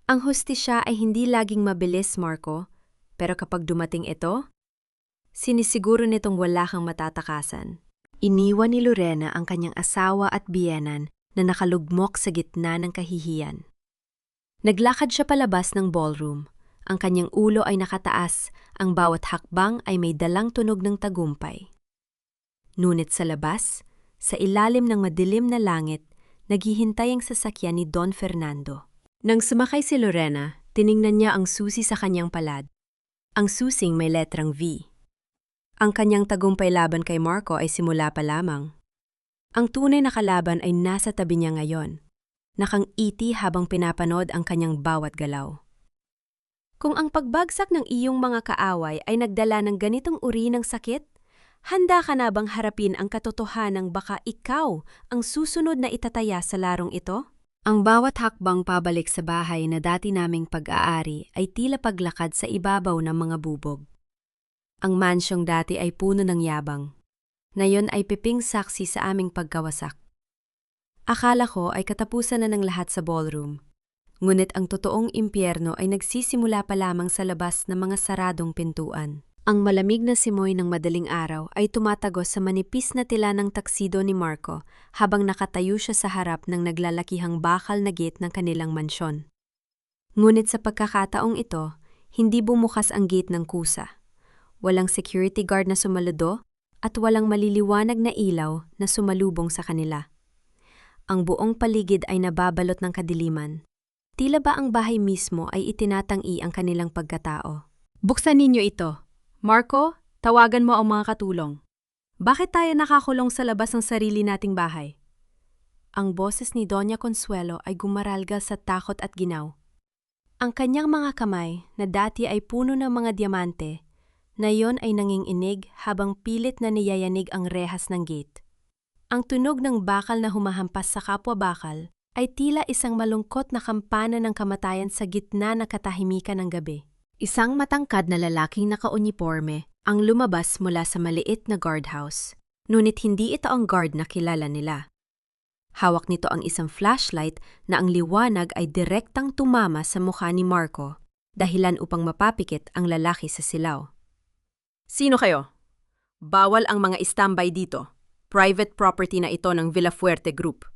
Ang hustisya ay hindi laging mabilis, Marco, pero kapag dumating ito, sinisiguro nitong wala kang matatakasan. Iniwan ni Lorena ang kanyang asawa at biyenan na nakalugmok sa gitna ng kahihiyan. Naglakad siya palabas ng ballroom. Ang kanyang ulo ay nakataas, ang bawat hakbang ay may dalang tunog ng tagumpay. Ngunit sa labas, sa ilalim ng madilim na langit, naghihintay ang sasakyan ni Don Fernando. Nang sumakay si Lorena, tiningnan niya ang susi sa kanyang palad. Ang susing may letrang V. Ang kanyang tagumpay laban kay Marco ay simula pa lamang. Ang tunay na kalaban ay nasa tabi niya ngayon. Nakang-iti habang pinapanood ang kanyang bawat galaw. Kung ang pagbagsak ng iyong mga kaaway ay nagdala ng ganitong uri ng sakit, handa ka na bang harapin ang katotohanang baka ikaw ang susunod na itataya sa larong ito? Ang bawat hakbang pabalik sa bahay na dati naming pag-aari ay tila paglakad sa ibabaw ng mga bubog. Ang mansyong dati ay puno ng yabang. Ngayon ay piping saksi sa aming pagkawasak. Akala ko ay katapusan na ng lahat sa ballroom. Ngunit ang totoong impyerno ay nagsisimula pa lamang sa labas ng mga saradong pintuan. Ang malamig na simoy ng madaling araw ay tumatagos sa manipis na tila ng taksido ni Marco habang nakatayo siya sa harap ng naglalakihang bakal na gate ng kanilang mansyon. Ngunit sa pagkakataong ito, hindi bumukas ang gate ng kusa. Walang security guard na sumaludo at walang maliliwanag na ilaw na sumalubong sa kanila. Ang buong paligid ay nababalot ng kadiliman. Tila ba ang bahay mismo ay itinatangi ang kanilang pagkatao? Buksan ninyo ito. Marco, tawagan mo ang mga katulong. Bakit tayo nakakulong sa labas ng sarili nating bahay? Ang boses ni Doña Consuelo ay gumaralgal sa takot at ginaw. Ang kanyang mga kamay na dati ay puno ng mga diamante, ngayon ay nanginginig habang pilit na niyayanig ang rehas ng gate. Ang tunog ng bakal na humahampas sa kapwa bakal ay tila isang malungkot na kampana ng kamatayan sa gitna ng katahimikan ng gabi. Isang matangkad na lalaking nakauniporme ang lumabas mula sa maliit na guardhouse, ngunit hindi ito ang guard na kilala nila. Hawak nito ang isang flashlight na ang liwanag ay direktang tumama sa mukha ni Marco, dahilan upang mapapikit ang lalaki sa silaw. Sino kayo? Bawal ang mga istambay dito. Private property na ito ng Villafuerte Group.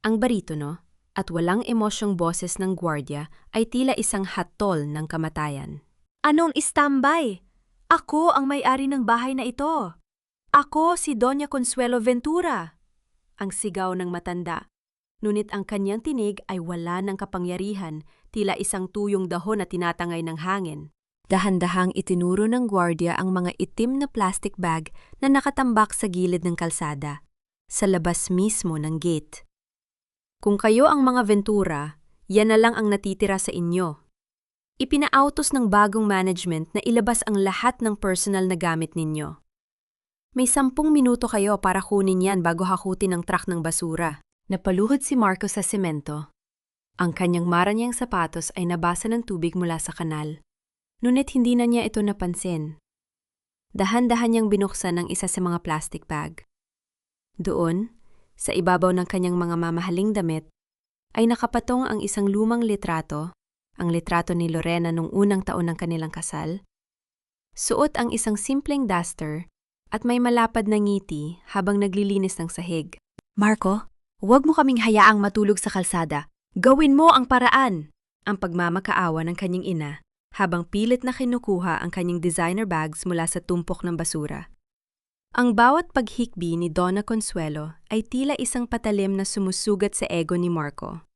Ang baritono at walang emosyong boses ng gwardiya ay tila isang hatol ng kamatayan. Anong istambay? Ako ang may-ari ng bahay na ito. Ako si Doña Consuelo Ventura. Ang sigaw ng matanda. Ngunit ang kanyang tinig ay wala ng kapangyarihan, tila isang tuyong dahon na tinatangay ng hangin. Dahan-dahang itinuro ng gwardiya ang mga itim na plastic bag na nakatambak sa gilid ng kalsada, sa labas mismo ng gate. Kung kayo ang mga Ventura, yan na lang ang natitira sa inyo. Ipina-autos ng bagong management na ilabas ang lahat ng personal na gamit ninyo. May 10 minuto kayo para kunin yan bago hakutin ang truck ng basura. Napaluhod si Marco sa semento. Ang kanyang maranyang sapatos ay nabasa ng tubig mula sa kanal. Ngunit hindi na niya ito napansin. Dahan-dahan niyang binuksan ang isa sa mga plastic bag. Doon, sa ibabaw ng kanyang mga mamahaling damit, ay nakapatong ang isang lumang litrato, ang litrato ni Lorena nung unang taon ng kanilang kasal. Suot ang isang simpleng duster at may malapad na ngiti habang naglilinis ng sahig. Marco, huwag mo kaming hayaang matulog sa kalsada. Gawin mo ang paraan! Ang pagmamakaawa ng kanyang ina habang pilit na kinukuha ang kanyang designer bags mula sa tumpok ng basura. Ang bawat paghikbi ni Donna Consuelo ay tila isang patalim na sumusugat sa ego ni Marco.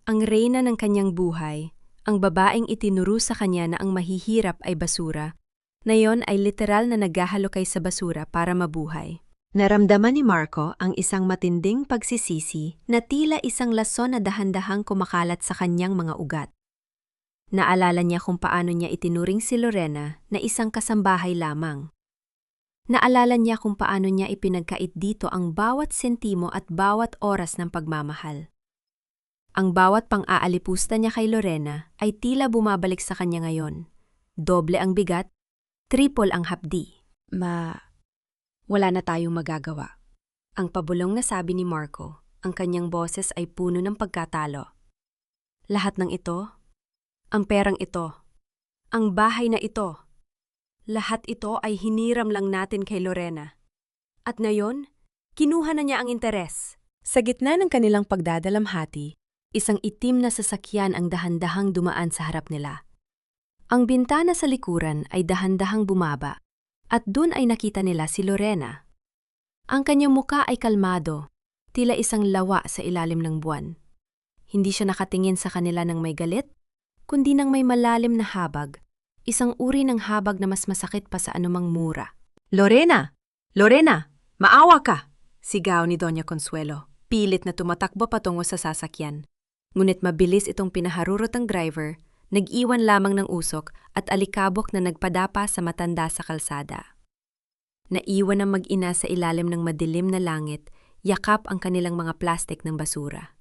Ang reyna ng kanyang buhay, ang babaeng itinuro sa kanya na ang mahihirap ay basura, na yon ay literal na naghahalukay sa basura para mabuhay. Naramdaman ni Marco ang isang matinding pagsisisi na tila isang lason na dahan-dahang kumakalat sa kanyang mga ugat. Naalala niya kung paano niya itinuring si Lorena na isang kasambahay lamang. Naalala niya kung paano niya ipinagkait dito ang bawat sentimo at bawat oras ng pagmamahal. Ang bawat pang-aalipusta niya kay Lorena ay tila bumabalik sa kanya ngayon. Doble ang bigat, triple ang hapdi. Wala na tayong magagawa. Ang pabulong na sabi ni Marco, ang kanyang boses ay puno ng pagkatalo. Lahat ng ito, ang perang ito, ang bahay na ito, lahat ito ay hiniram lang natin kay Lorena. At ngayon, kinuha na niya ang interes. Sa gitna ng kanilang pagdadalamhati, isang itim na sasakyan ang dahan-dahang dumaan sa harap nila. Ang bintana sa likuran ay dahan-dahang bumaba, at dun ay nakita nila si Lorena. Ang kanyang muka ay kalmado, tila isang lawa sa ilalim ng buwan. Hindi siya nakatingin sa kanila ng may galit, kundi ng may malalim na habag, isang uri ng habag na mas masakit pa sa anumang mura. "Lorena! Lorena! Maawa ka!" sigaw ni Doña Consuelo, pilit na tumatakbo patungo sa sasakyan. Ngunit mabilis itong pinaharurot ang driver, nag-iwan lamang ng usok at alikabok na nagpadapa sa matanda sa kalsada. Naiwan ang mag-ina sa ilalim ng madilim na langit, yakap ang kanilang mga plastik ng basura.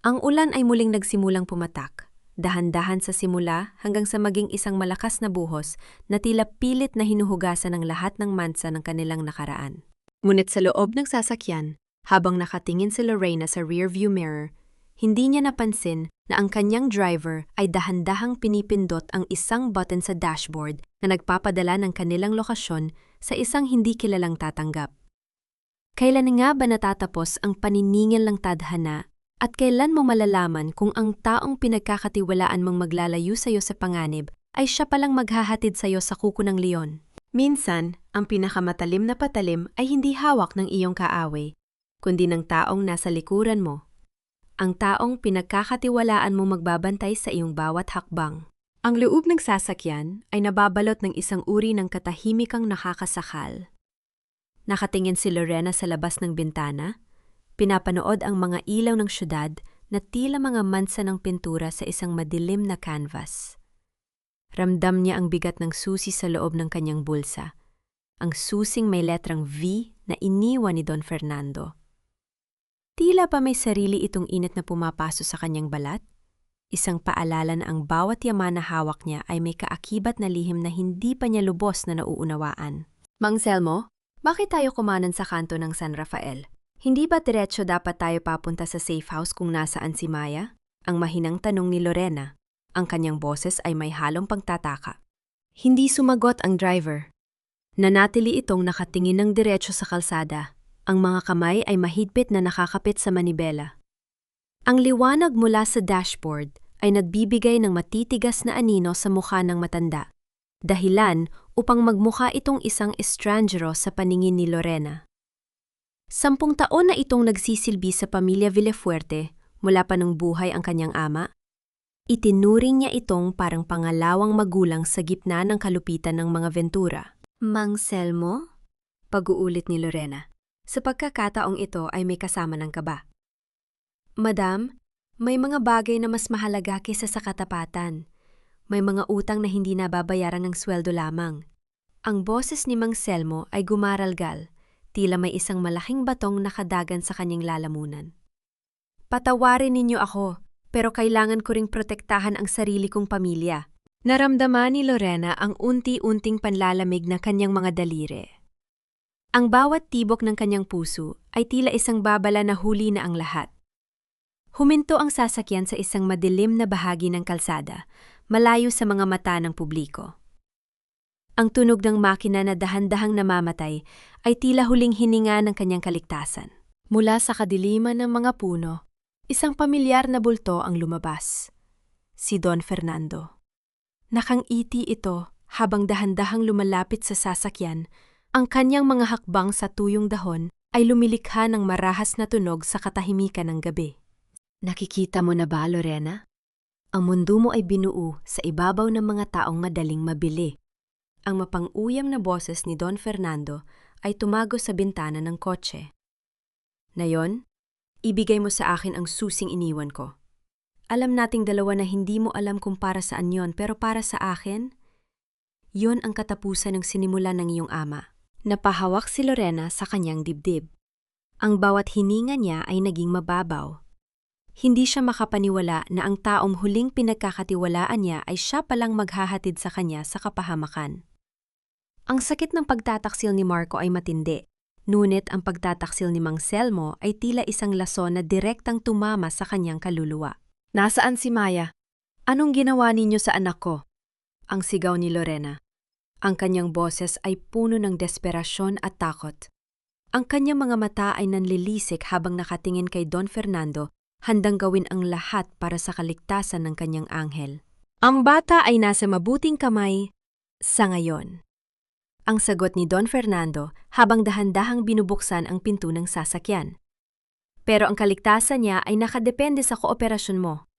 Ang ulan ay muling nagsimulang pumatak, dahan-dahan sa simula hanggang sa maging isang malakas na buhos na tila pilit na hinuhugasan ng lahat ng mansa ng kanilang nakaraan. Ngunit sa loob ng sasakyan, habang nakatingin si Lorena sa rearview mirror, hindi niya napansin na ang kanyang driver ay dahan-dahang pinipindot ang isang button sa dashboard na nagpapadala ng kanilang lokasyon sa isang hindi kilalang tatanggap. Kailan nga ba natatapos ang paniningil ng tadhana at kailan mo malalaman kung ang taong pinagkakatiwalaan mong maglalayo sa iyo sa panganib ay siya palang maghahatid sa iyo sa kuko ng leon? Minsan, ang pinakamatalim na patalim ay hindi hawak ng iyong kaaway, kundi ng taong nasa likuran mo. Ang taong pinagkakatiwalaan mo magbabantay sa iyong bawat hakbang. Ang loob ng sasakyan ay nababalot ng isang uri ng katahimikang nakakasakal. Nakatingin si Lorena sa labas ng bintana, pinapanood ang mga ilaw ng syudad na tila mga mansa ng pintura sa isang madilim na canvas. Ramdam niya ang bigat ng susi sa loob ng kanyang bulsa, ang susing may letrang V na iniwan ni Don Fernando. Tila pa may sarili itong init na pumapaso sa kanyang balat, isang paalala na ang bawat yaman na hawak niya ay may kaakibat na lihim na hindi pa niya lubos na nauunawaan. "Mang Selmo, bakit tayo kumanan sa kanto ng San Rafael? Hindi ba diretso dapat tayo papunta sa safe house kung nasaan si Maya? Ang mahinang tanong ni Lorena. Ang kanyang boses ay may halong pagtataka. Hindi sumagot ang driver. Nanatili itong nakatingin ng diretso sa kalsada. Ang mga kamay ay mahigpit na nakakapit sa manibela. Ang liwanag mula sa dashboard ay nagbibigay ng matitigas na anino sa mukha ng matanda. Dahilan upang magmukha itong isang estrangero sa paningin ni Lorena. 10 taon na itong nagsisilbi sa pamilya Villafuerte mula pa nung buhay ang kanyang ama. Itinuring niya itong parang pangalawang magulang sa gitna ng kalupitan ng mga Ventura. Mang Selmo? Pag-uulit ni Lorena. Sa pagkakataong ito ay may kasama ng kaba. Madam, may mga bagay na mas mahalaga kaysa sa katapatan. May mga utang na hindi nababayaran ng sweldo lamang. Ang boses ni Mang Selmo ay gumaralgal. Tila may isang malaking batong nakadagan sa kanyang lalamunan. Patawarin ninyo ako, pero kailangan ko ring protektahan ang sarili kong pamilya. Naramdaman ni Lorena ang unti-unting panlalamig na kanyang mga daliri. Ang bawat tibok ng kanyang puso ay tila isang babala na huli na ang lahat. Huminto ang sasakyan sa isang madilim na bahagi ng kalsada, malayo sa mga mata ng publiko. Ang tunog ng makina na dahan-dahang namamatay ay tila huling hininga ng kanyang kaligtasan. Mula sa kadiliman ng mga puno, isang pamilyar na bulto ang lumabas. Si Don Fernando. Nakangiti ito habang dahan-dahang lumalapit sa sasakyan. Ang kanyang mga hakbang sa tuyong dahon ay lumilikha ng marahas na tunog sa katahimikan ng gabi. Nakikita mo na ba, Lorena? Ang mundo mo ay binuo sa ibabaw ng mga taong madaling mabili. Ang mapang-uyam na boses ni Don Fernando ay tumago sa bintana ng kotse. Nayon, ibigay mo sa akin ang susing iniwan ko. Alam nating dalawa na hindi mo alam kung para saan yon, pero para sa akin, yon ang katapusan ng sinimulan ng iyong ama. Napahawak si Lorena sa kanyang dibdib. Ang bawat hininga niya ay naging mababaw. Hindi siya makapaniwala na ang taong huling pinagkakatiwalaan niya ay siya palang maghahatid sa kanya sa kapahamakan. Ang sakit ng pagtataksil ni Marco ay matindi, ngunit ang pagtataksil ni Mang Selmo ay tila isang lason na direktang tumama sa kanyang kaluluwa. Nasaan si Maya? Anong ginawa ninyo sa anak ko? Ang sigaw ni Lorena. Ang kanyang boses ay puno ng desperasyon at takot. Ang kanyang mga mata ay nanlilisik habang nakatingin kay Don Fernando, handang gawin ang lahat para sa kaligtasan ng kanyang anghel. Ang bata ay nasa mabuting kamay sa ngayon. Ang sagot ni Don Fernando habang dahan-dahang binubuksan ang pinto ng sasakyan. Pero ang kaligtasan niya ay nakadepende sa kooperasyon mo.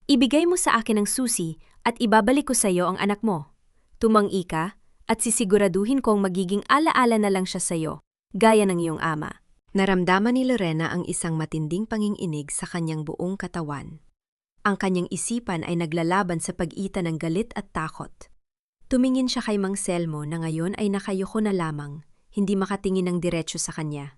Ibigay mo sa akin ang susi at ibabalik ko sa iyo ang anak mo. Tumang-i ka at sisiguraduhin kong magiging alaala na lang siya sa iyo, gaya ng iyong ama. Naramdaman ni Lorena ang isang matinding panginginig sa kanyang buong katawan. Ang kanyang isipan ay naglalaban sa pagitan ng galit at takot. Tumingin siya kay Mang Selmo na ngayon ay nakayuko na lamang, hindi makatingin ng diretso sa kanya.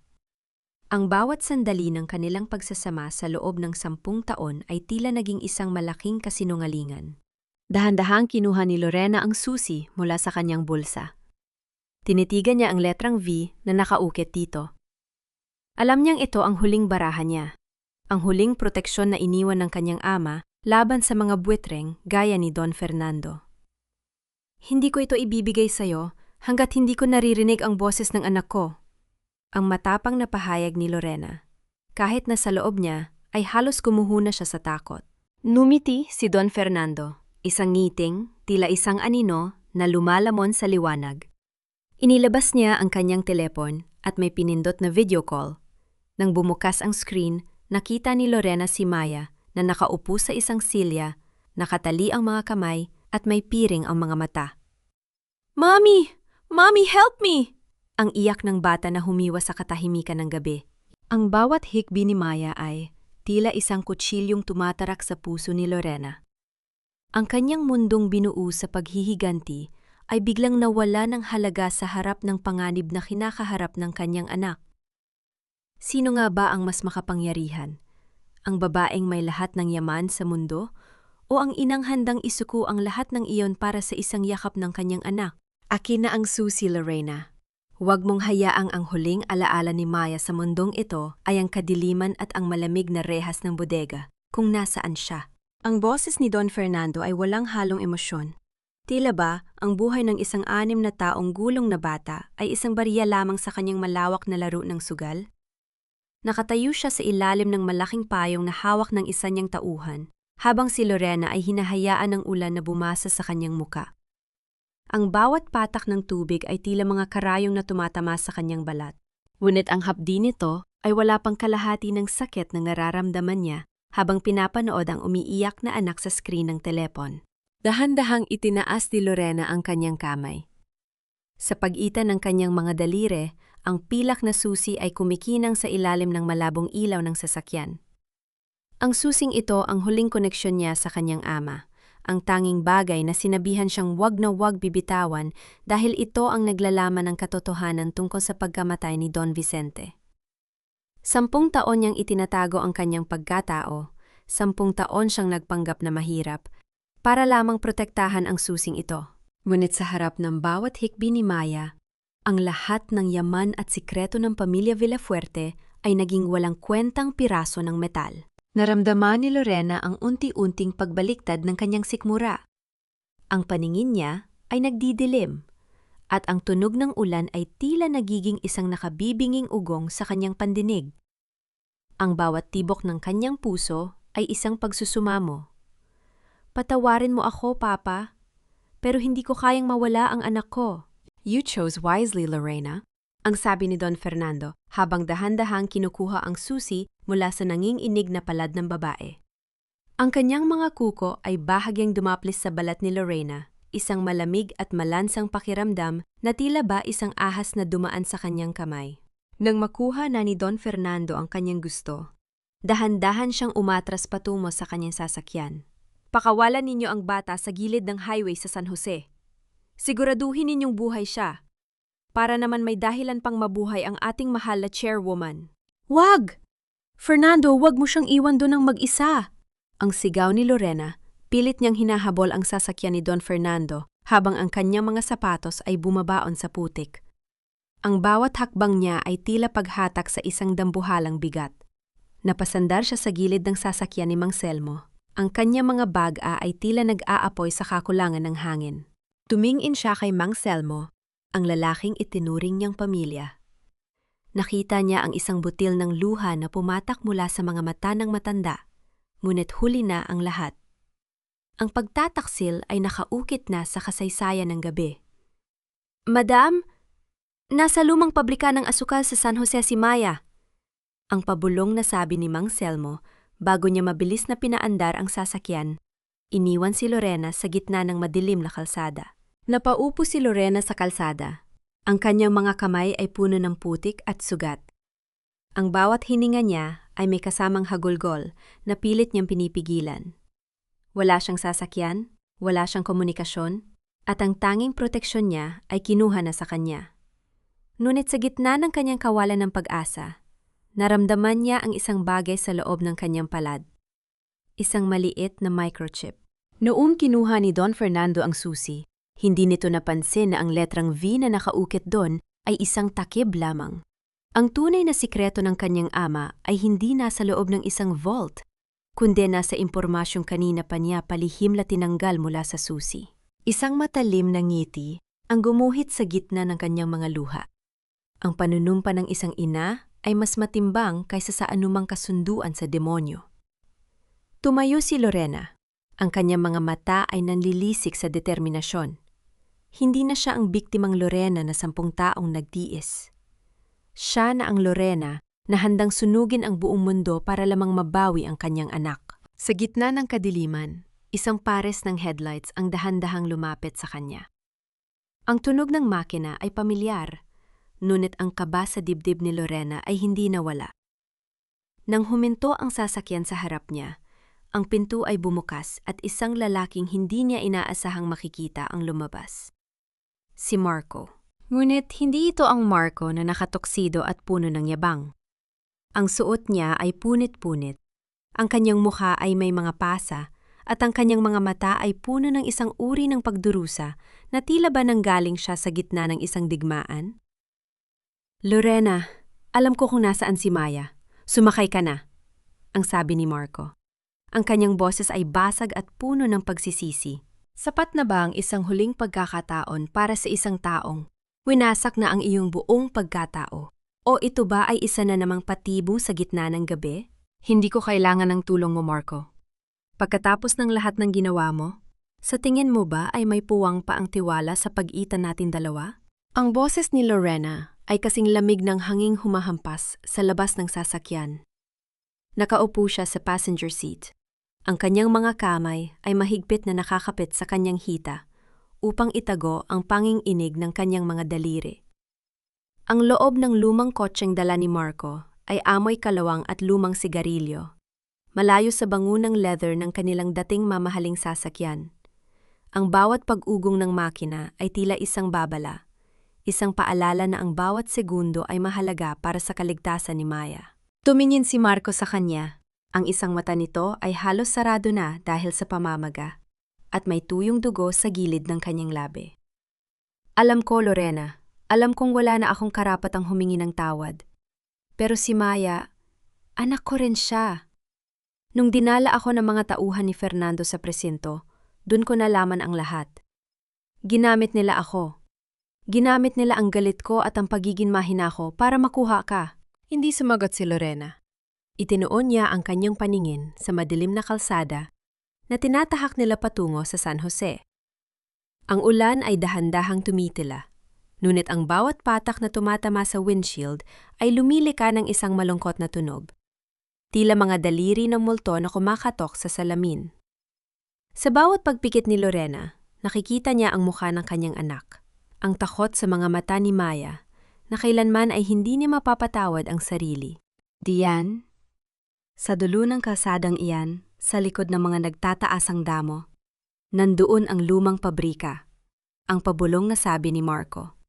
Ang bawat sandali ng kanilang pagsasama sa loob ng 10 taon ay tila naging isang malaking kasinungalingan. Dahan-dahang kinuha ni Lorena ang susi mula sa kanyang bulsa. Tinitigan niya ang letrang V na nakaukit dito. Alam niyang ito ang huling barahan niya, ang huling proteksyon na iniwan ng kanyang ama laban sa mga buitreng gaya ni Don Fernando. Hindi ko ito ibibigay sa'yo hanggat hindi ko naririnig ang boses ng anak ko. Ang matapang na pahayag ni Lorena. Kahit na sa loob niya, ay halos kumuhuna siya sa takot. Numiti si Don Fernando, isang ngiting, tila isang anino na lumalamon sa liwanag. Inilabas niya ang kanyang telepon at may pinindot na video call. Nang bumukas ang screen, nakita ni Lorena si Maya na nakaupo sa isang silya, nakatali ang mga kamay at may piring ang mga mata. "Mommy! Mommy, help me!" Ang iyak ng bata na humiwa sa katahimikan ng gabi. Ang bawat hikbi ni Maya ay tila isang kutsilyong tumatarak sa puso ni Lorena. Ang kanyang mundong binuo sa paghihiganti ay biglang nawala ng halaga sa harap ng panganib na kinakaharap ng kanyang anak. Sino nga ba ang mas makapangyarihan? Ang babaeng may lahat ng yaman sa mundo o ang inang handang isuko ang lahat ng iyon para sa isang yakap ng kanyang anak? Akin na ang susi, Lorena. Huwag mong hayaang ang huling alaala ni Maya sa mundong ito ay ang kadiliman at ang malamig na rehas ng bodega, kung nasaan siya. Ang boses ni Don Fernando ay walang halong emosyon. Tila ba, ang buhay ng isang 6 na taong gulong na bata ay isang barya lamang sa kanyang malawak na laro ng sugal? Nakatayo siya sa ilalim ng malaking payong na hawak ng isa niyang tauhan, habang si Lorena ay hinahayaan ng ulan na bumasa sa kanyang muka. Ang bawat patak ng tubig ay tila mga karayong na tumatama sa kanyang balat. Ngunit ang hapdi nito ay wala pang kalahati ng sakit na nararamdaman niya habang pinapanood ang umiiyak na anak sa screen ng telepon. Dahan-dahang itinaas ni Lorena ang kanyang kamay. Sa pagitan ng kanyang mga daliri, ang pilak na susi ay kumikinang sa ilalim ng malabong ilaw ng sasakyan. Ang susing ito ang huling koneksyon niya sa kanyang ama, ang tanging bagay na sinabihan siyang wag na wag bibitawan dahil ito ang naglalaman ng katotohanan tungkol sa pagkamatay ni Don Vicente. 10 taon niyang itinatago ang kanyang pagkatao, 10 taon siyang nagpanggap na mahirap, para lamang protektahan ang susing ito. Ngunit sa harap ng bawat hikbi ni Maya, ang lahat ng yaman at sikreto ng pamilya Villafuerte ay naging walang kwentang piraso ng metal. Naramdaman ni Lorena ang unti-unting pagbaliktad ng kanyang sikmura. Ang paningin niya ay nagdidilim, at ang tunog ng ulan ay tila nagiging isang nakabibinging ugong sa kanyang pandinig. Ang bawat tibok ng kanyang puso ay isang pagsusumamo. Patawarin mo ako, Papa, pero hindi ko kayang mawala ang anak ko. You chose wisely, Lorena, ang sabi ni Don Fernando habang dahan-dahang kinukuha ang susi mula sa nanginginig na palad ng babae. Ang kanyang mga kuko ay bahagyang dumaplis sa balat ni Lorena, isang malamig at malansang pakiramdam na tila ba isang ahas na dumaan sa kanyang kamay. Nang makuha na ni Don Fernando ang kanyang gusto, dahan-dahan siyang umatras patungo sa kanyang sasakyan. Pakawalan ninyo ang bata sa gilid ng highway sa San Jose. Siguraduhin ninyong buhay siya, para naman may dahilan pang mabuhay ang ating mahal na chairwoman. Wag! Fernando, wag mo siyang iwan doon ng mag-isa! Ang sigaw ni Lorena, pilit niyang hinahabol ang sasakyan ni Don Fernando habang ang kanyang mga sapatos ay bumabaon sa putik. Ang bawat hakbang niya ay tila paghatak sa isang dambuhalang bigat. Napasandar siya sa gilid ng sasakyan ni Mang Selmo. Ang kanyang mga baga ay tila nag-aapoy sa kakulangan ng hangin. Tumingin siya kay Mang Selmo, ang lalaking itinuring niyang pamilya. Nakita niya ang isang butil ng luha na pumatak mula sa mga mata ng matanda, ngunit huli na ang lahat. Ang pagtataksil ay nakaukit na sa kasaysayan ng gabi. Madam, nasa lumang pabrika ng asukal sa San Jose si Maya. Ang pabulong na sabi ni Mang Selmo bago niya mabilis na pinaandar ang sasakyan. Iniwan si Lorena sa gitna ng madilim na kalsada. Napaupo si Lorena sa kalsada. Ang kanyang mga kamay ay puno ng putik at sugat. Ang bawat hininga niya ay may kasamang hagulgol na pilit niyang pinipigilan. Wala siyang sasakyan, wala siyang komunikasyon, at ang tanging proteksyon niya ay kinuha na sa kanya. Ngunit sa gitna ng kanyang kawalan ng pag-asa, naramdaman niya ang isang bagay sa loob ng kanyang palad. Isang maliit na microchip. Noong kinuha ni Don Fernando ang susi, hindi nito napansin na ang letrang V na nakaukit doon ay isang takip lamang. Ang tunay na sikreto ng kanyang ama ay hindi nasa loob ng isang vault, kundi nasa impormasyong kanina pa niya palihim na tinanggal mula sa susi. Isang matalim na ngiti ang gumuhit sa gitna ng kanyang mga luha. Ang panunumpa ng isang ina ay mas matimbang kaysa sa anumang kasunduan sa demonyo. Tumayo si Lorena. Ang kanyang mga mata ay nanlilisik sa determinasyon. Hindi na siya ang biktimang Lorena na 10 taong nagtiis. Siya na ang Lorena na handang sunugin ang buong mundo para lamang mabawi ang kanyang anak. Sa gitna ng kadiliman, isang pares ng headlights ang dahan-dahang lumapit sa kanya. Ang tunog ng makina ay pamilyar, ngunit ang kaba sa dibdib ni Lorena ay hindi nawala. Nang huminto ang sasakyan sa harap niya, ang pinto ay bumukas at isang lalaking hindi niya inaasahang makikita ang lumabas. Si Marco. Ngunit hindi ito ang Marco na nakatoksido at puno ng yabang. Ang suot niya ay punit-punit. Ang kanyang mukha ay may mga pasa at ang kanyang mga mata ay puno ng isang uri ng pagdurusa na tila ba nanggaling siya sa gitna ng isang digmaan. Lorena, alam ko kung nasaan si Maya. Sumakay ka na, ang sabi ni Marco. Ang kanyang boses ay basag at puno ng pagsisisi. Sapat na ba ang isang huling pagkakataon para sa isang taong winasak na ang iyong buong pagkatao? O ito ba ay isa na namang patibo sa gitna ng gabi? Hindi ko kailangan ng tulong mo, Marco. Pagkatapos ng lahat ng ginawa mo, sa tingin mo ba ay may puwang pa ang tiwala sa pag-itan natin dalawa? Ang boses ni Lorena ay kasing lamig ng hanging humahampas sa labas ng sasakyan. Nakaupo siya sa passenger seat. Ang kanyang mga kamay ay mahigpit na nakakapit sa kanyang hita upang itago ang panging inig ng kanyang mga daliri. Ang loob ng lumang kotseng dala ni Marco ay amoy kalawang at lumang sigarilyo, malayo sa bangunang leather ng kanilang dating mamahaling sasakyan. Ang bawat pag-ugong ng makina ay tila isang babala, isang paalala na ang bawat segundo ay mahalaga para sa kaligtasan ni Maya. Tumingin si Marco sa kanya. Ang isang mata nito ay halos sarado na dahil sa pamamaga, at may tuyong dugo sa gilid ng kanyang labi. Alam ko, Lorena, alam kong wala na akong karapatang humingi ng tawad. Pero si Maya, anak ko rin siya. Nung dinala ako ng mga tauhan ni Fernando sa presinto, dun ko nalaman ang lahat. Ginamit nila ako. Ginamit nila ang galit ko at ang pagiging mahina ko para makuha ka. Hindi sumagot si Lorena. Itinuon niya ang kanyang paningin sa madilim na kalsada na tinatahak nila patungo sa San Jose. Ang ulan ay dahan-dahang tumitila, ngunit ang bawat patak na tumatama sa windshield ay lumilika ng isang malungkot na tunog. Tila mga daliri ng multo na kumakatok sa salamin. Sa bawat pagpikit ni Lorena, nakikita niya ang mukha ng kanyang anak, ang takot sa mga mata ni Maya na kailanman ay hindi niya mapapatawad ang sarili. Diyan, sa dulo ng kalsadang iyan, sa likod ng mga nagtataasang damo, nandoon ang lumang pabrika, ang pabulong na sabi ni Marco.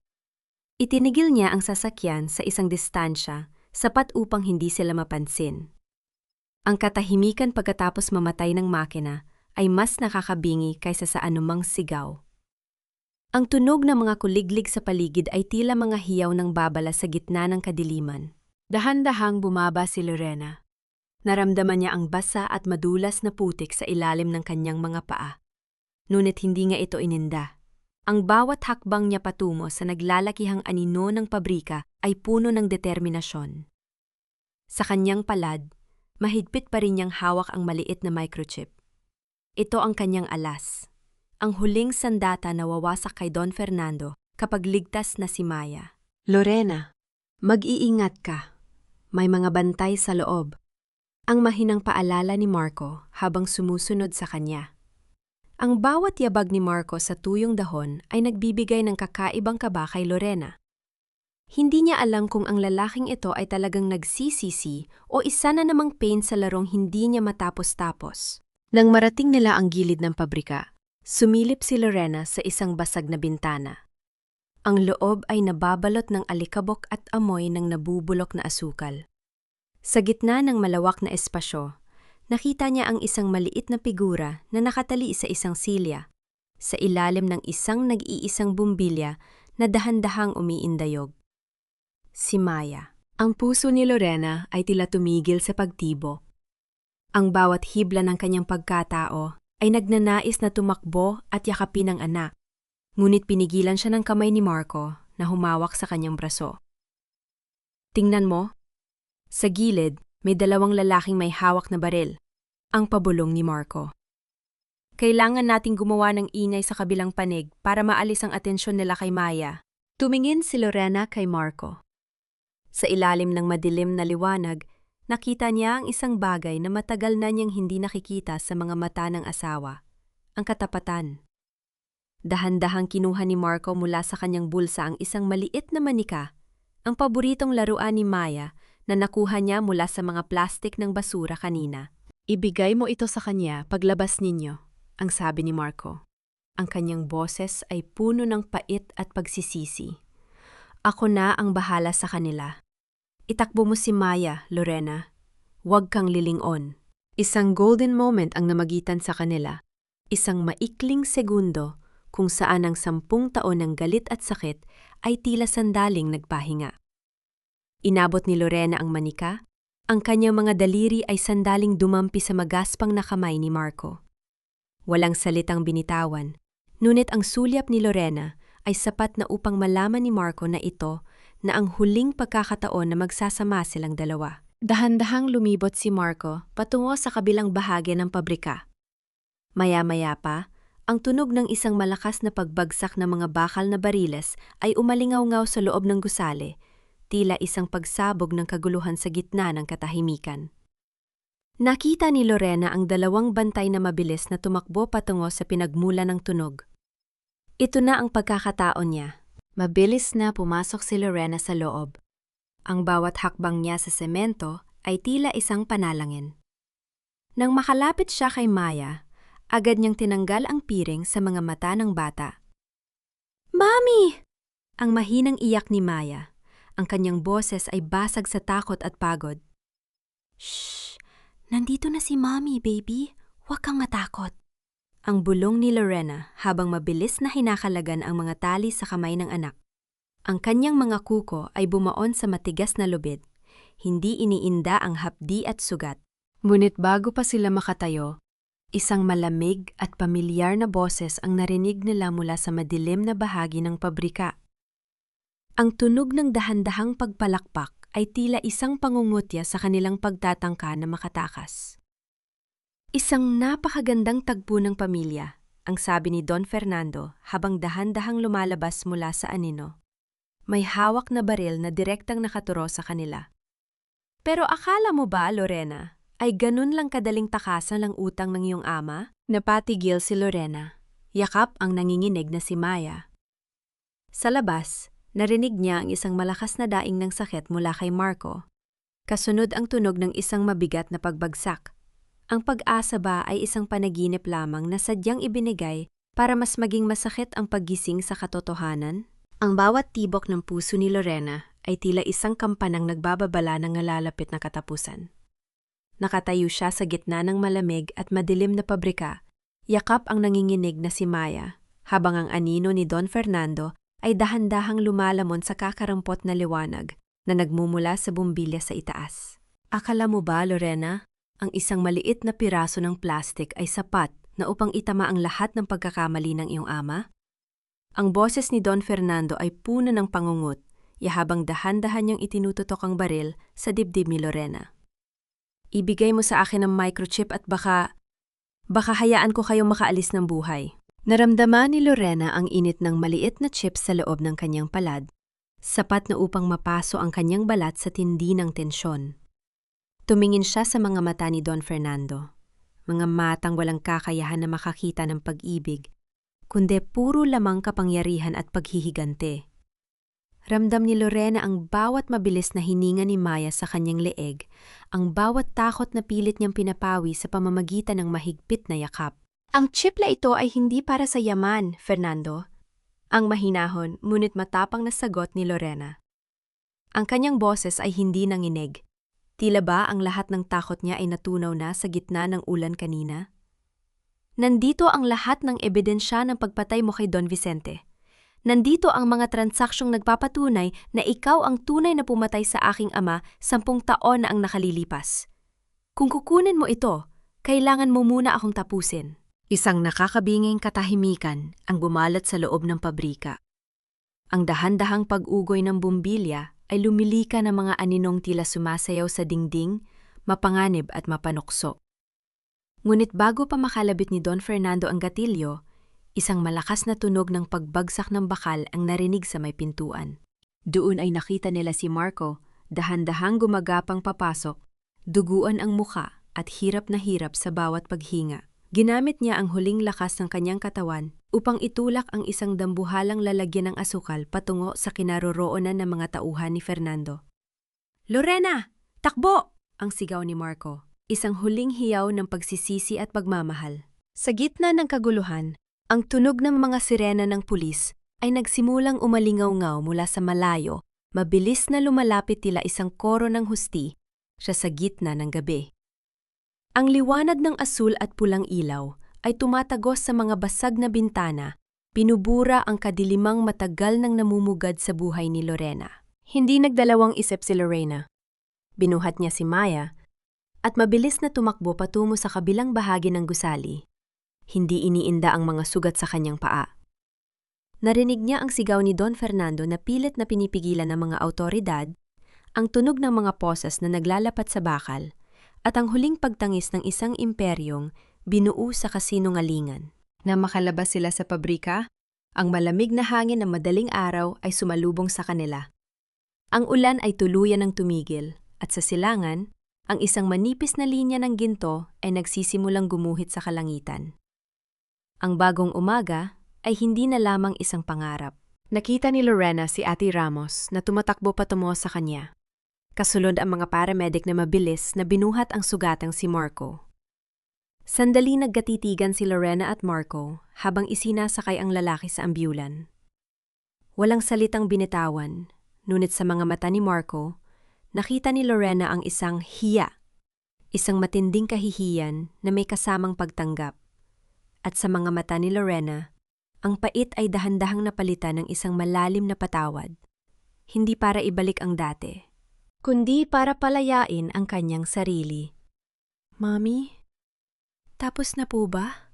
Itinigil niya ang sasakyan sa isang distansya, sapat upang hindi sila mapansin. Ang katahimikan pagkatapos mamatay ng makina ay mas nakakabingi kaysa sa anumang sigaw. Ang tunog ng mga kuliglig sa paligid ay tila mga hiyaw ng babala sa gitna ng kadiliman. Dahan-dahang bumaba si Lorena. Naramdaman niya ang basa at madulas na putik sa ilalim ng kanyang mga paa. Ngunit hindi nga ito ininda. Ang bawat hakbang niya patungo sa naglalakihang anino ng pabrika ay puno ng determinasyon. Sa kanyang palad, mahigpit pa rin niyang hawak ang maliit na microchip. Ito ang kanyang alas. Ang huling sandata na wawasak kay Don Fernando kapag ligtas na si Maya. Lorena, mag-iingat ka. May mga bantay sa loob. Ang mahinang paalala ni Marco habang sumusunod sa kanya. Ang bawat yabag ni Marco sa tuyong dahon ay nagbibigay ng kakaibang kaba kay Lorena. Hindi niya alam kung ang lalaking ito ay talagang nagsisisi o isa na namang pain sa larong hindi niya matapos-tapos. Nang marating nila ang gilid ng pabrika, sumilip si Lorena sa isang basag na bintana. Ang loob ay nababalot ng alikabok at amoy ng nabubulok na asukal. Sa gitna ng malawak na espasyo, nakita niya ang isang maliit na figura na nakatali sa isang silya, sa ilalim ng isang nag-iisang bumbilya na dahan-dahang umiindayog. Si Maya. Ang puso ni Lorena ay tila tumigil sa pagtibok. Ang bawat hibla ng kanyang pagkatao ay nagnanais na tumakbo at yakapin ang anak, ngunit pinigilan siya ng kamay ni Marco na humawak sa kanyang braso. Tingnan mo. Sa gilid, may dalawang lalaking may hawak na baril, ang pabulong ni Marco. Kailangan nating gumawa ng ingay sa kabilang panig para maalis ang atensyon nila kay Maya. Tumingin si Lorena kay Marco. Sa ilalim ng madilim na liwanag, nakita niya ang isang bagay na matagal na niyang hindi nakikita sa mga mata ng asawa, ang katapatan. Dahan-dahang kinuha ni Marco mula sa kanyang bulsa ang isang maliit na manika, ang paboritong laruan ni Maya na nakuha niya mula sa mga plastik ng basura kanina. Ibigay mo ito sa kanya paglabas ninyo, ang sabi ni Marco. Ang kanyang boses ay puno ng pait at pagsisisi. Ako na ang bahala sa kanila. Itakbo mo si Maya, Lorena. Huwag kang lilingon. Isang golden moment ang namagitan sa kanila. Isang maikling segundo kung saan ang 10 taon ng galit at sakit ay tila sandaling nagpahinga. Inabot ni Lorena ang manika. Ang kanyang mga daliri ay sandaling dumampi sa magaspang na kamay ni Marco. Walang salitang binitawan, ngunit ang sulyap ni Lorena ay sapat na upang malaman ni Marco na ito na ang huling pagkakataon na magsasama silang dalawa. Dahan-dahang lumibot si Marco patungo sa kabilang bahagi ng pabrika. Maya-maya pa, ang tunog ng isang malakas na pagbagsak ng mga bakal na bariles ay umalingaw-ngaw sa loob ng gusali, tila isang pagsabog ng kaguluhan sa gitna ng katahimikan. Nakita ni Lorena ang dalawang bantay na mabilis na tumakbo patungo sa pinagmula ng tunog. Ito na ang pagkakataon niya. Mabilis na pumasok si Lorena sa loob. Ang bawat hakbang niya sa semento ay tila isang panalangin. Nang makalapit siya kay Maya, agad niyang tinanggal ang piring sa mga mata ng bata. "Mami!" Ang mahinang iyak ni Maya. Ang kanyang boses ay basag sa takot at pagod. "Shh! Nandito na si Mami, baby. Huwag kang matakot." Ang bulong ni Lorena habang mabilis na hinakalagan ang mga tali sa kamay ng anak. Ang kanyang mga kuko ay bumaon sa matigas na lubid. Hindi iniinda ang hapdi at sugat. Ngunit bago pa sila makatayo, isang malamig at pamilyar na boses ang narinig nila mula sa madilim na bahagi ng pabrika. Ang tunog ng dahan-dahang pagpalakpak ay tila isang pangungutya sa kanilang pagtatangka na makatakas. "Isang napakagandang tagpo ng pamilya," ang sabi ni Don Fernando habang dahan-dahang lumalabas mula sa anino. May hawak na baril na direktang nakaturo sa kanila. "Pero akala mo ba, Lorena, ay ganun lang kadaling takasan ang utang ng iyong ama?" Napatigil si Lorena. Yakap ang nanginginig na si Maya. Sa labas, narinig niya ang isang malakas na daing ng sakit mula kay Marco. Kasunod ang tunog ng isang mabigat na pagbagsak. Ang pag-asa ba ay isang panaginip lamang na sadyang ibinigay para mas maging masakit ang paggising sa katotohanan? Ang bawat tibok ng puso ni Lorena ay tila isang kampanang nagbababala ng nalalapit na katapusan. Nakatayo siya sa gitna ng malamig at madilim na pabrika. Yakap ang nanginginig na si Maya, habang ang anino ni Don Fernando ay dahan-dahang lumalamon sa kakarampot na liwanag na nagmumula sa bumbilya sa itaas. "Akala mo ba, Lorena, ang isang maliit na piraso ng plastik ay sapat na upang itama ang lahat ng pagkakamali ng iyong ama?" Ang boses ni Don Fernando ay puno ng pangungut, habang dahan-dahan niyang itinututok ang baril sa dibdib ni Lorena. "Ibigay mo sa akin ang microchip at baka hayaan ko kayong makaalis ng buhay." Naramdaman ni Lorena ang init ng maliit na chip sa loob ng kanyang palad, sapat na upang mapaso ang kanyang balat sa tindi ng tensyon. Tumingin siya sa mga mata ni Don Fernando, mga matang walang kakayahan na makakita ng pag-ibig, kundi puro lamang kapangyarihan at paghihigante. Ramdam ni Lorena ang bawat mabilis na hininga ni Maya sa kanyang leeg, ang bawat takot na pilit niyang pinapawi sa pamamagitan ng mahigpit na yakap. "Ang chip na ito ay hindi para sa yaman, Fernando." Ang mahinahon, ngunit matapang na sagot ni Lorena. Ang kanyang boses ay hindi nanginig. Tila ba ang lahat ng takot niya ay natunaw na sa gitna ng ulan kanina? "Nandito ang lahat ng ebidensya ng pagpatay mo kay Don Vicente. Nandito ang mga transaksyong nagpapatunay na ikaw ang tunay na pumatay sa aking ama 10 taon na ang nakalilipas. Kung kukunin mo ito, kailangan mo muna akong tapusin." Isang nakakabinging katahimikan ang bumalat sa loob ng pabrika. Ang dahan-dahang pag-ugoy ng bumbilya ay lumilika ng mga aninong tila sumasayaw sa dingding, mapanganib at mapanukso. Ngunit bago pa makalabit ni Don Fernando ang gatilyo, isang malakas na tunog ng pagbagsak ng bakal ang narinig sa may pintuan. Doon ay nakita nila si Marco, dahan-dahang gumagapang papasok, duguan ang muka at hirap na hirap sa bawat paghinga. Ginamit niya ang huling lakas ng kanyang katawan upang itulak ang isang dambuhalang lalagyan ng asukal patungo sa kinaroroonan ng mga tauhan ni Fernando. "Lorena! Takbo!" ang sigaw ni Marco, isang huling hiyaw ng pagsisisi at pagmamahal. Sa gitna ng kaguluhan, ang tunog ng mga sirena ng pulis ay nagsimulang umalingaw-ngaw mula sa malayo, mabilis na lumalapit tila isang koro ng husti, siya sa gitna ng gabi. Ang liwanag ng asul at pulang ilaw ay tumatagos sa mga basag na bintana, pinubura ang kadilimang matagal nang namumugad sa buhay ni Lorena. Hindi nagdalawang isip si Lorena. Binuhat niya si Maya at mabilis na tumakbo patungo sa kabilang bahagi ng gusali. Hindi iniinda ang mga sugat sa kanyang paa. Narinig niya ang sigaw ni Don Fernando na pilit na pinipigilan ng mga awtoridad, ang tunog ng mga posas na naglalapat sa bakal, at ang huling pagtangis ng isang imperyong binuo sa kasinungalingan. Na makalabas sila sa pabrika, ang malamig na hangin ng madaling araw ay sumalubong sa kanila. Ang ulan ay tuluyan ng tumigil, at sa silangan, ang isang manipis na linya ng ginto ay nagsisimulang gumuhit sa kalangitan. Ang bagong umaga ay hindi na lamang isang pangarap. Nakita ni Lorena si Ate Ramos na tumatakbo patungo sa kanya. Kasunod ang mga paramedic na mabilis na binuhat ang sugatang si Marco. Sandali nagkatitigan si Lorena at Marco habang isinasakay ang lalaki sa ambyulan. Walang salitang binitawan, ngunit sa mga mata ni Marco, nakita ni Lorena ang isang hiya, isang matinding kahihiyan na may kasamang pagtanggap. At sa mga mata ni Lorena, ang pait ay dahan-dahang napalitan ng isang malalim na patawad, hindi para ibalik ang dati, kundi para palayain ang kanyang sarili. Mami, tapos na po ba?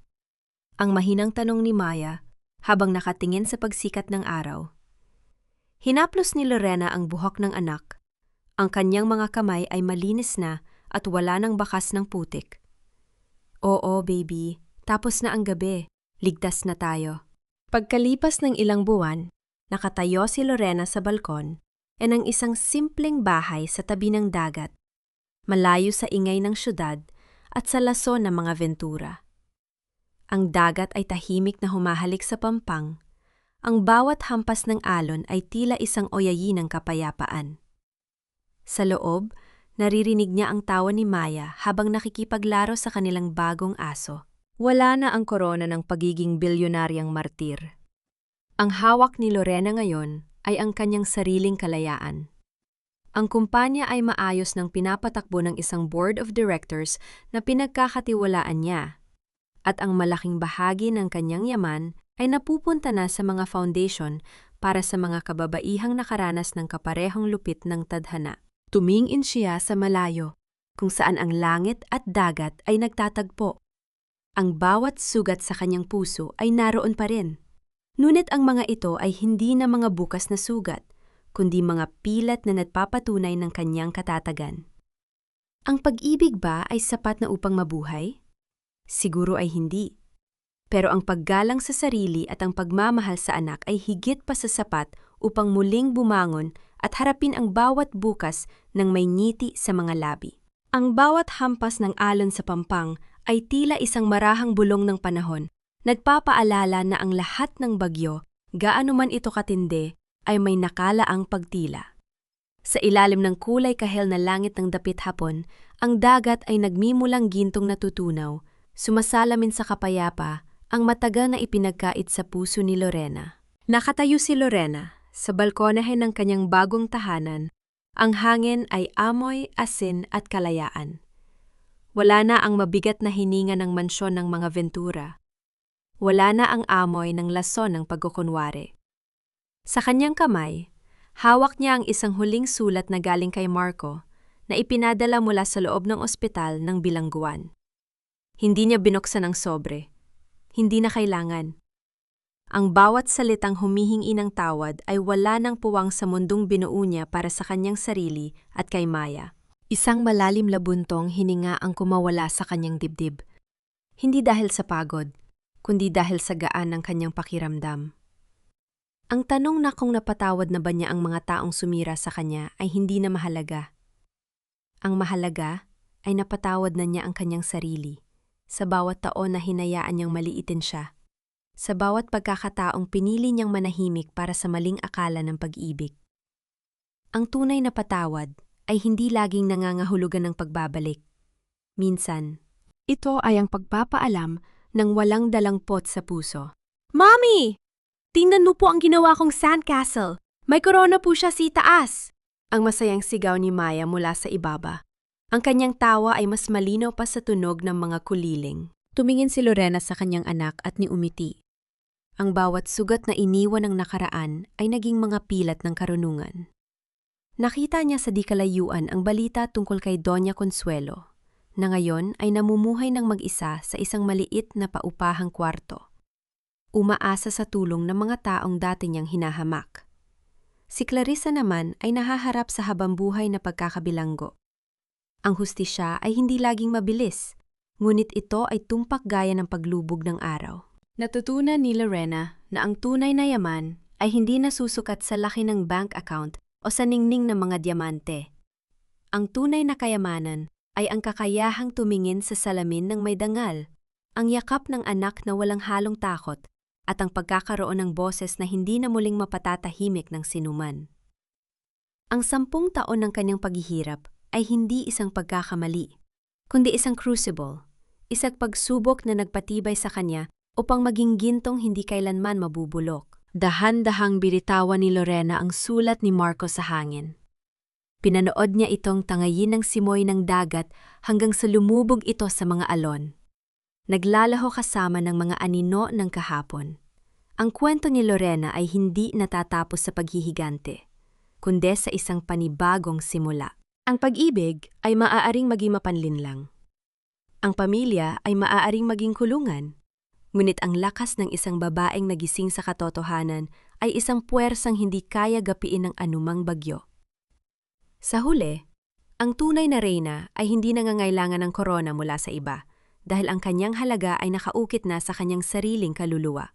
Ang mahinang tanong ni Maya habang nakatingin sa pagsikat ng araw. Hinaplos ni Lorena ang buhok ng anak. Ang kanyang mga kamay ay malinis na at wala ng bakas ng putik. Oo, baby, tapos na ang gabi. Ligtas na tayo. Pagkalipas ng ilang buwan, nakatayo si Lorena sa balkon e ng isang simpleng bahay sa tabi ng dagat, malayo sa ingay ng syudad at sa lason ng mga Ventura. Ang dagat ay tahimik na humahalik sa pampang. Ang bawat hampas ng alon ay tila isang oyayi ng kapayapaan. Sa loob, naririnig niya ang tawa ni Maya habang nakikipaglaro sa kanilang bagong aso. Wala na ang korona ng pagiging bilyonaryang martir. Ang hawak ni Lorena ngayon ay ang kanyang sariling kalayaan. Ang kumpanya ay maayos ng pinapatakbo ng isang board of directors na pinagkakatiwalaan niya, at ang malaking bahagi ng kanyang yaman ay napupunta na sa mga foundation para sa mga kababaihang nakaranas ng kaparehong lupit ng tadhana. Tumingin siya sa malayo, kung saan ang langit at dagat ay nagtatagpo. Ang bawat sugat sa kanyang puso ay naroon pa rin. Ngunit ang mga ito ay hindi na mga bukas na sugat, kundi mga pilat na nagpapatunay ng kanyang katatagan. Ang pag-ibig ba ay sapat na upang mabuhay? Siguro ay hindi. Pero ang paggalang sa sarili at ang pagmamahal sa anak ay higit pa sa sapat upang muling bumangon at harapin ang bawat bukas ng may ngiti sa mga labi. Ang bawat hampas ng alon sa pampang ay tila isang marahang bulong ng panahon, nagpapaalala na ang lahat ng bagyo, gaano man ito katindi, ay may nakalaang pagtila. Sa ilalim ng kulay kahel na langit ng dapit hapon, ang dagat ay nagmimulang gintong natutunaw, sumasalamin sa kapayapa, ang matagal na ipinagkait sa puso ni Lorena. Nakatayo si Lorena sa balkonahe ng kanyang bagong tahanan. Ang hangin ay amoy, asin at kalayaan. Wala na ang mabigat na hininga ng mansyon ng mga Ventura. Wala na ang amoy ng lason ng pagkukunwari. Sa kanyang kamay, hawak niya ang isang huling sulat na galing kay Marco na ipinadala mula sa loob ng ospital ng bilangguan. Hindi niya binuksan ang sobre. Hindi na kailangan. Ang bawat salitang humihingi ng tawad ay wala nang puwang sa mundong binuo niya para sa kanyang sarili at kay Maya. Isang malalim na buntong hininga ang kumawala sa kanyang dibdib. Hindi dahil sa pagod, kundi dahil sa gaan ng kanyang pakiramdam. Ang tanong na kung napatawad na ba niya ang mga taong sumira sa kanya ay hindi na mahalaga. Ang mahalaga ay napatawad na niya ang kanyang sarili sa bawat taon na hinayaan niyang maliitin siya, sa bawat pagkakataong pinili niyang manahimik para sa maling akala ng pag-ibig. Ang tunay na patawad ay hindi laging nangangahulugan ng pagbabalik. Minsan, ito ay ang pagpapaalam ng walang dalang pot sa puso. Mommy! Tingnan mo po ang ginawa kong sandcastle. May korona po siya sa taas. Ang masayang sigaw ni Maya mula sa ibaba. Ang kanyang tawa ay mas malinaw pa sa tunog ng mga kuliling. Tumingin si Lorena sa kanyang anak at niumiti. Ang bawat sugat na iniwan ng nakaraan ay naging mga pilat ng karunungan. Nakita niya sa di kalayuan ang balita tungkol kay Doña Consuelo, na ngayon ay namumuhay ng mag-isa sa isang maliit na paupahang kwarto. Umaasa sa tulong ng mga taong dati niyang hinahamak. Si Clarissa naman ay nahaharap sa habambuhay na pagkakabilanggo. Ang hustisya ay hindi laging mabilis, ngunit ito ay tumpak gaya ng paglubog ng araw. Natutunan ni Lorena na ang tunay na yaman ay hindi nasusukat sa laki ng bank account o sa ningning ng mga diamante. Ang tunay na kayamanan ay ang kakayahang tumingin sa salamin ng may dangal, ang yakap ng anak na walang halong takot, at ang pagkakaroon ng boses na hindi na muling mapatatahimik ng sinuman. Ang 10 taon ng kanyang paghihirap ay hindi isang pagkakamali, kundi isang crucible, isang pagsubok na nagpatibay sa kanya upang maging gintong hindi kailanman mabubulok. Dahan-dahang binitawan ni Lorena ang sulat ni Marco sa hangin. Pinanood niya itong tangayin ng simoy ng dagat hanggang sa lumubog ito sa mga alon. Naglalaho kasama ng mga anino ng kahapon. Ang kwento ni Lorena ay hindi natatapos sa paghihigante, kundi sa isang panibagong simula. Ang pag-ibig ay maaaring maging mapanlinlang. Ang pamilya ay maaaring maging kulungan. Ngunit ang lakas ng isang babaeng nagising sa katotohanan ay isang puwersang hindi kaya gapiin ng anumang bagyo. Sa huli, ang tunay na reyna ay hindi nangangailangan ng korona mula sa iba dahil ang kanyang halaga ay nakaukit na sa kanyang sariling kaluluwa.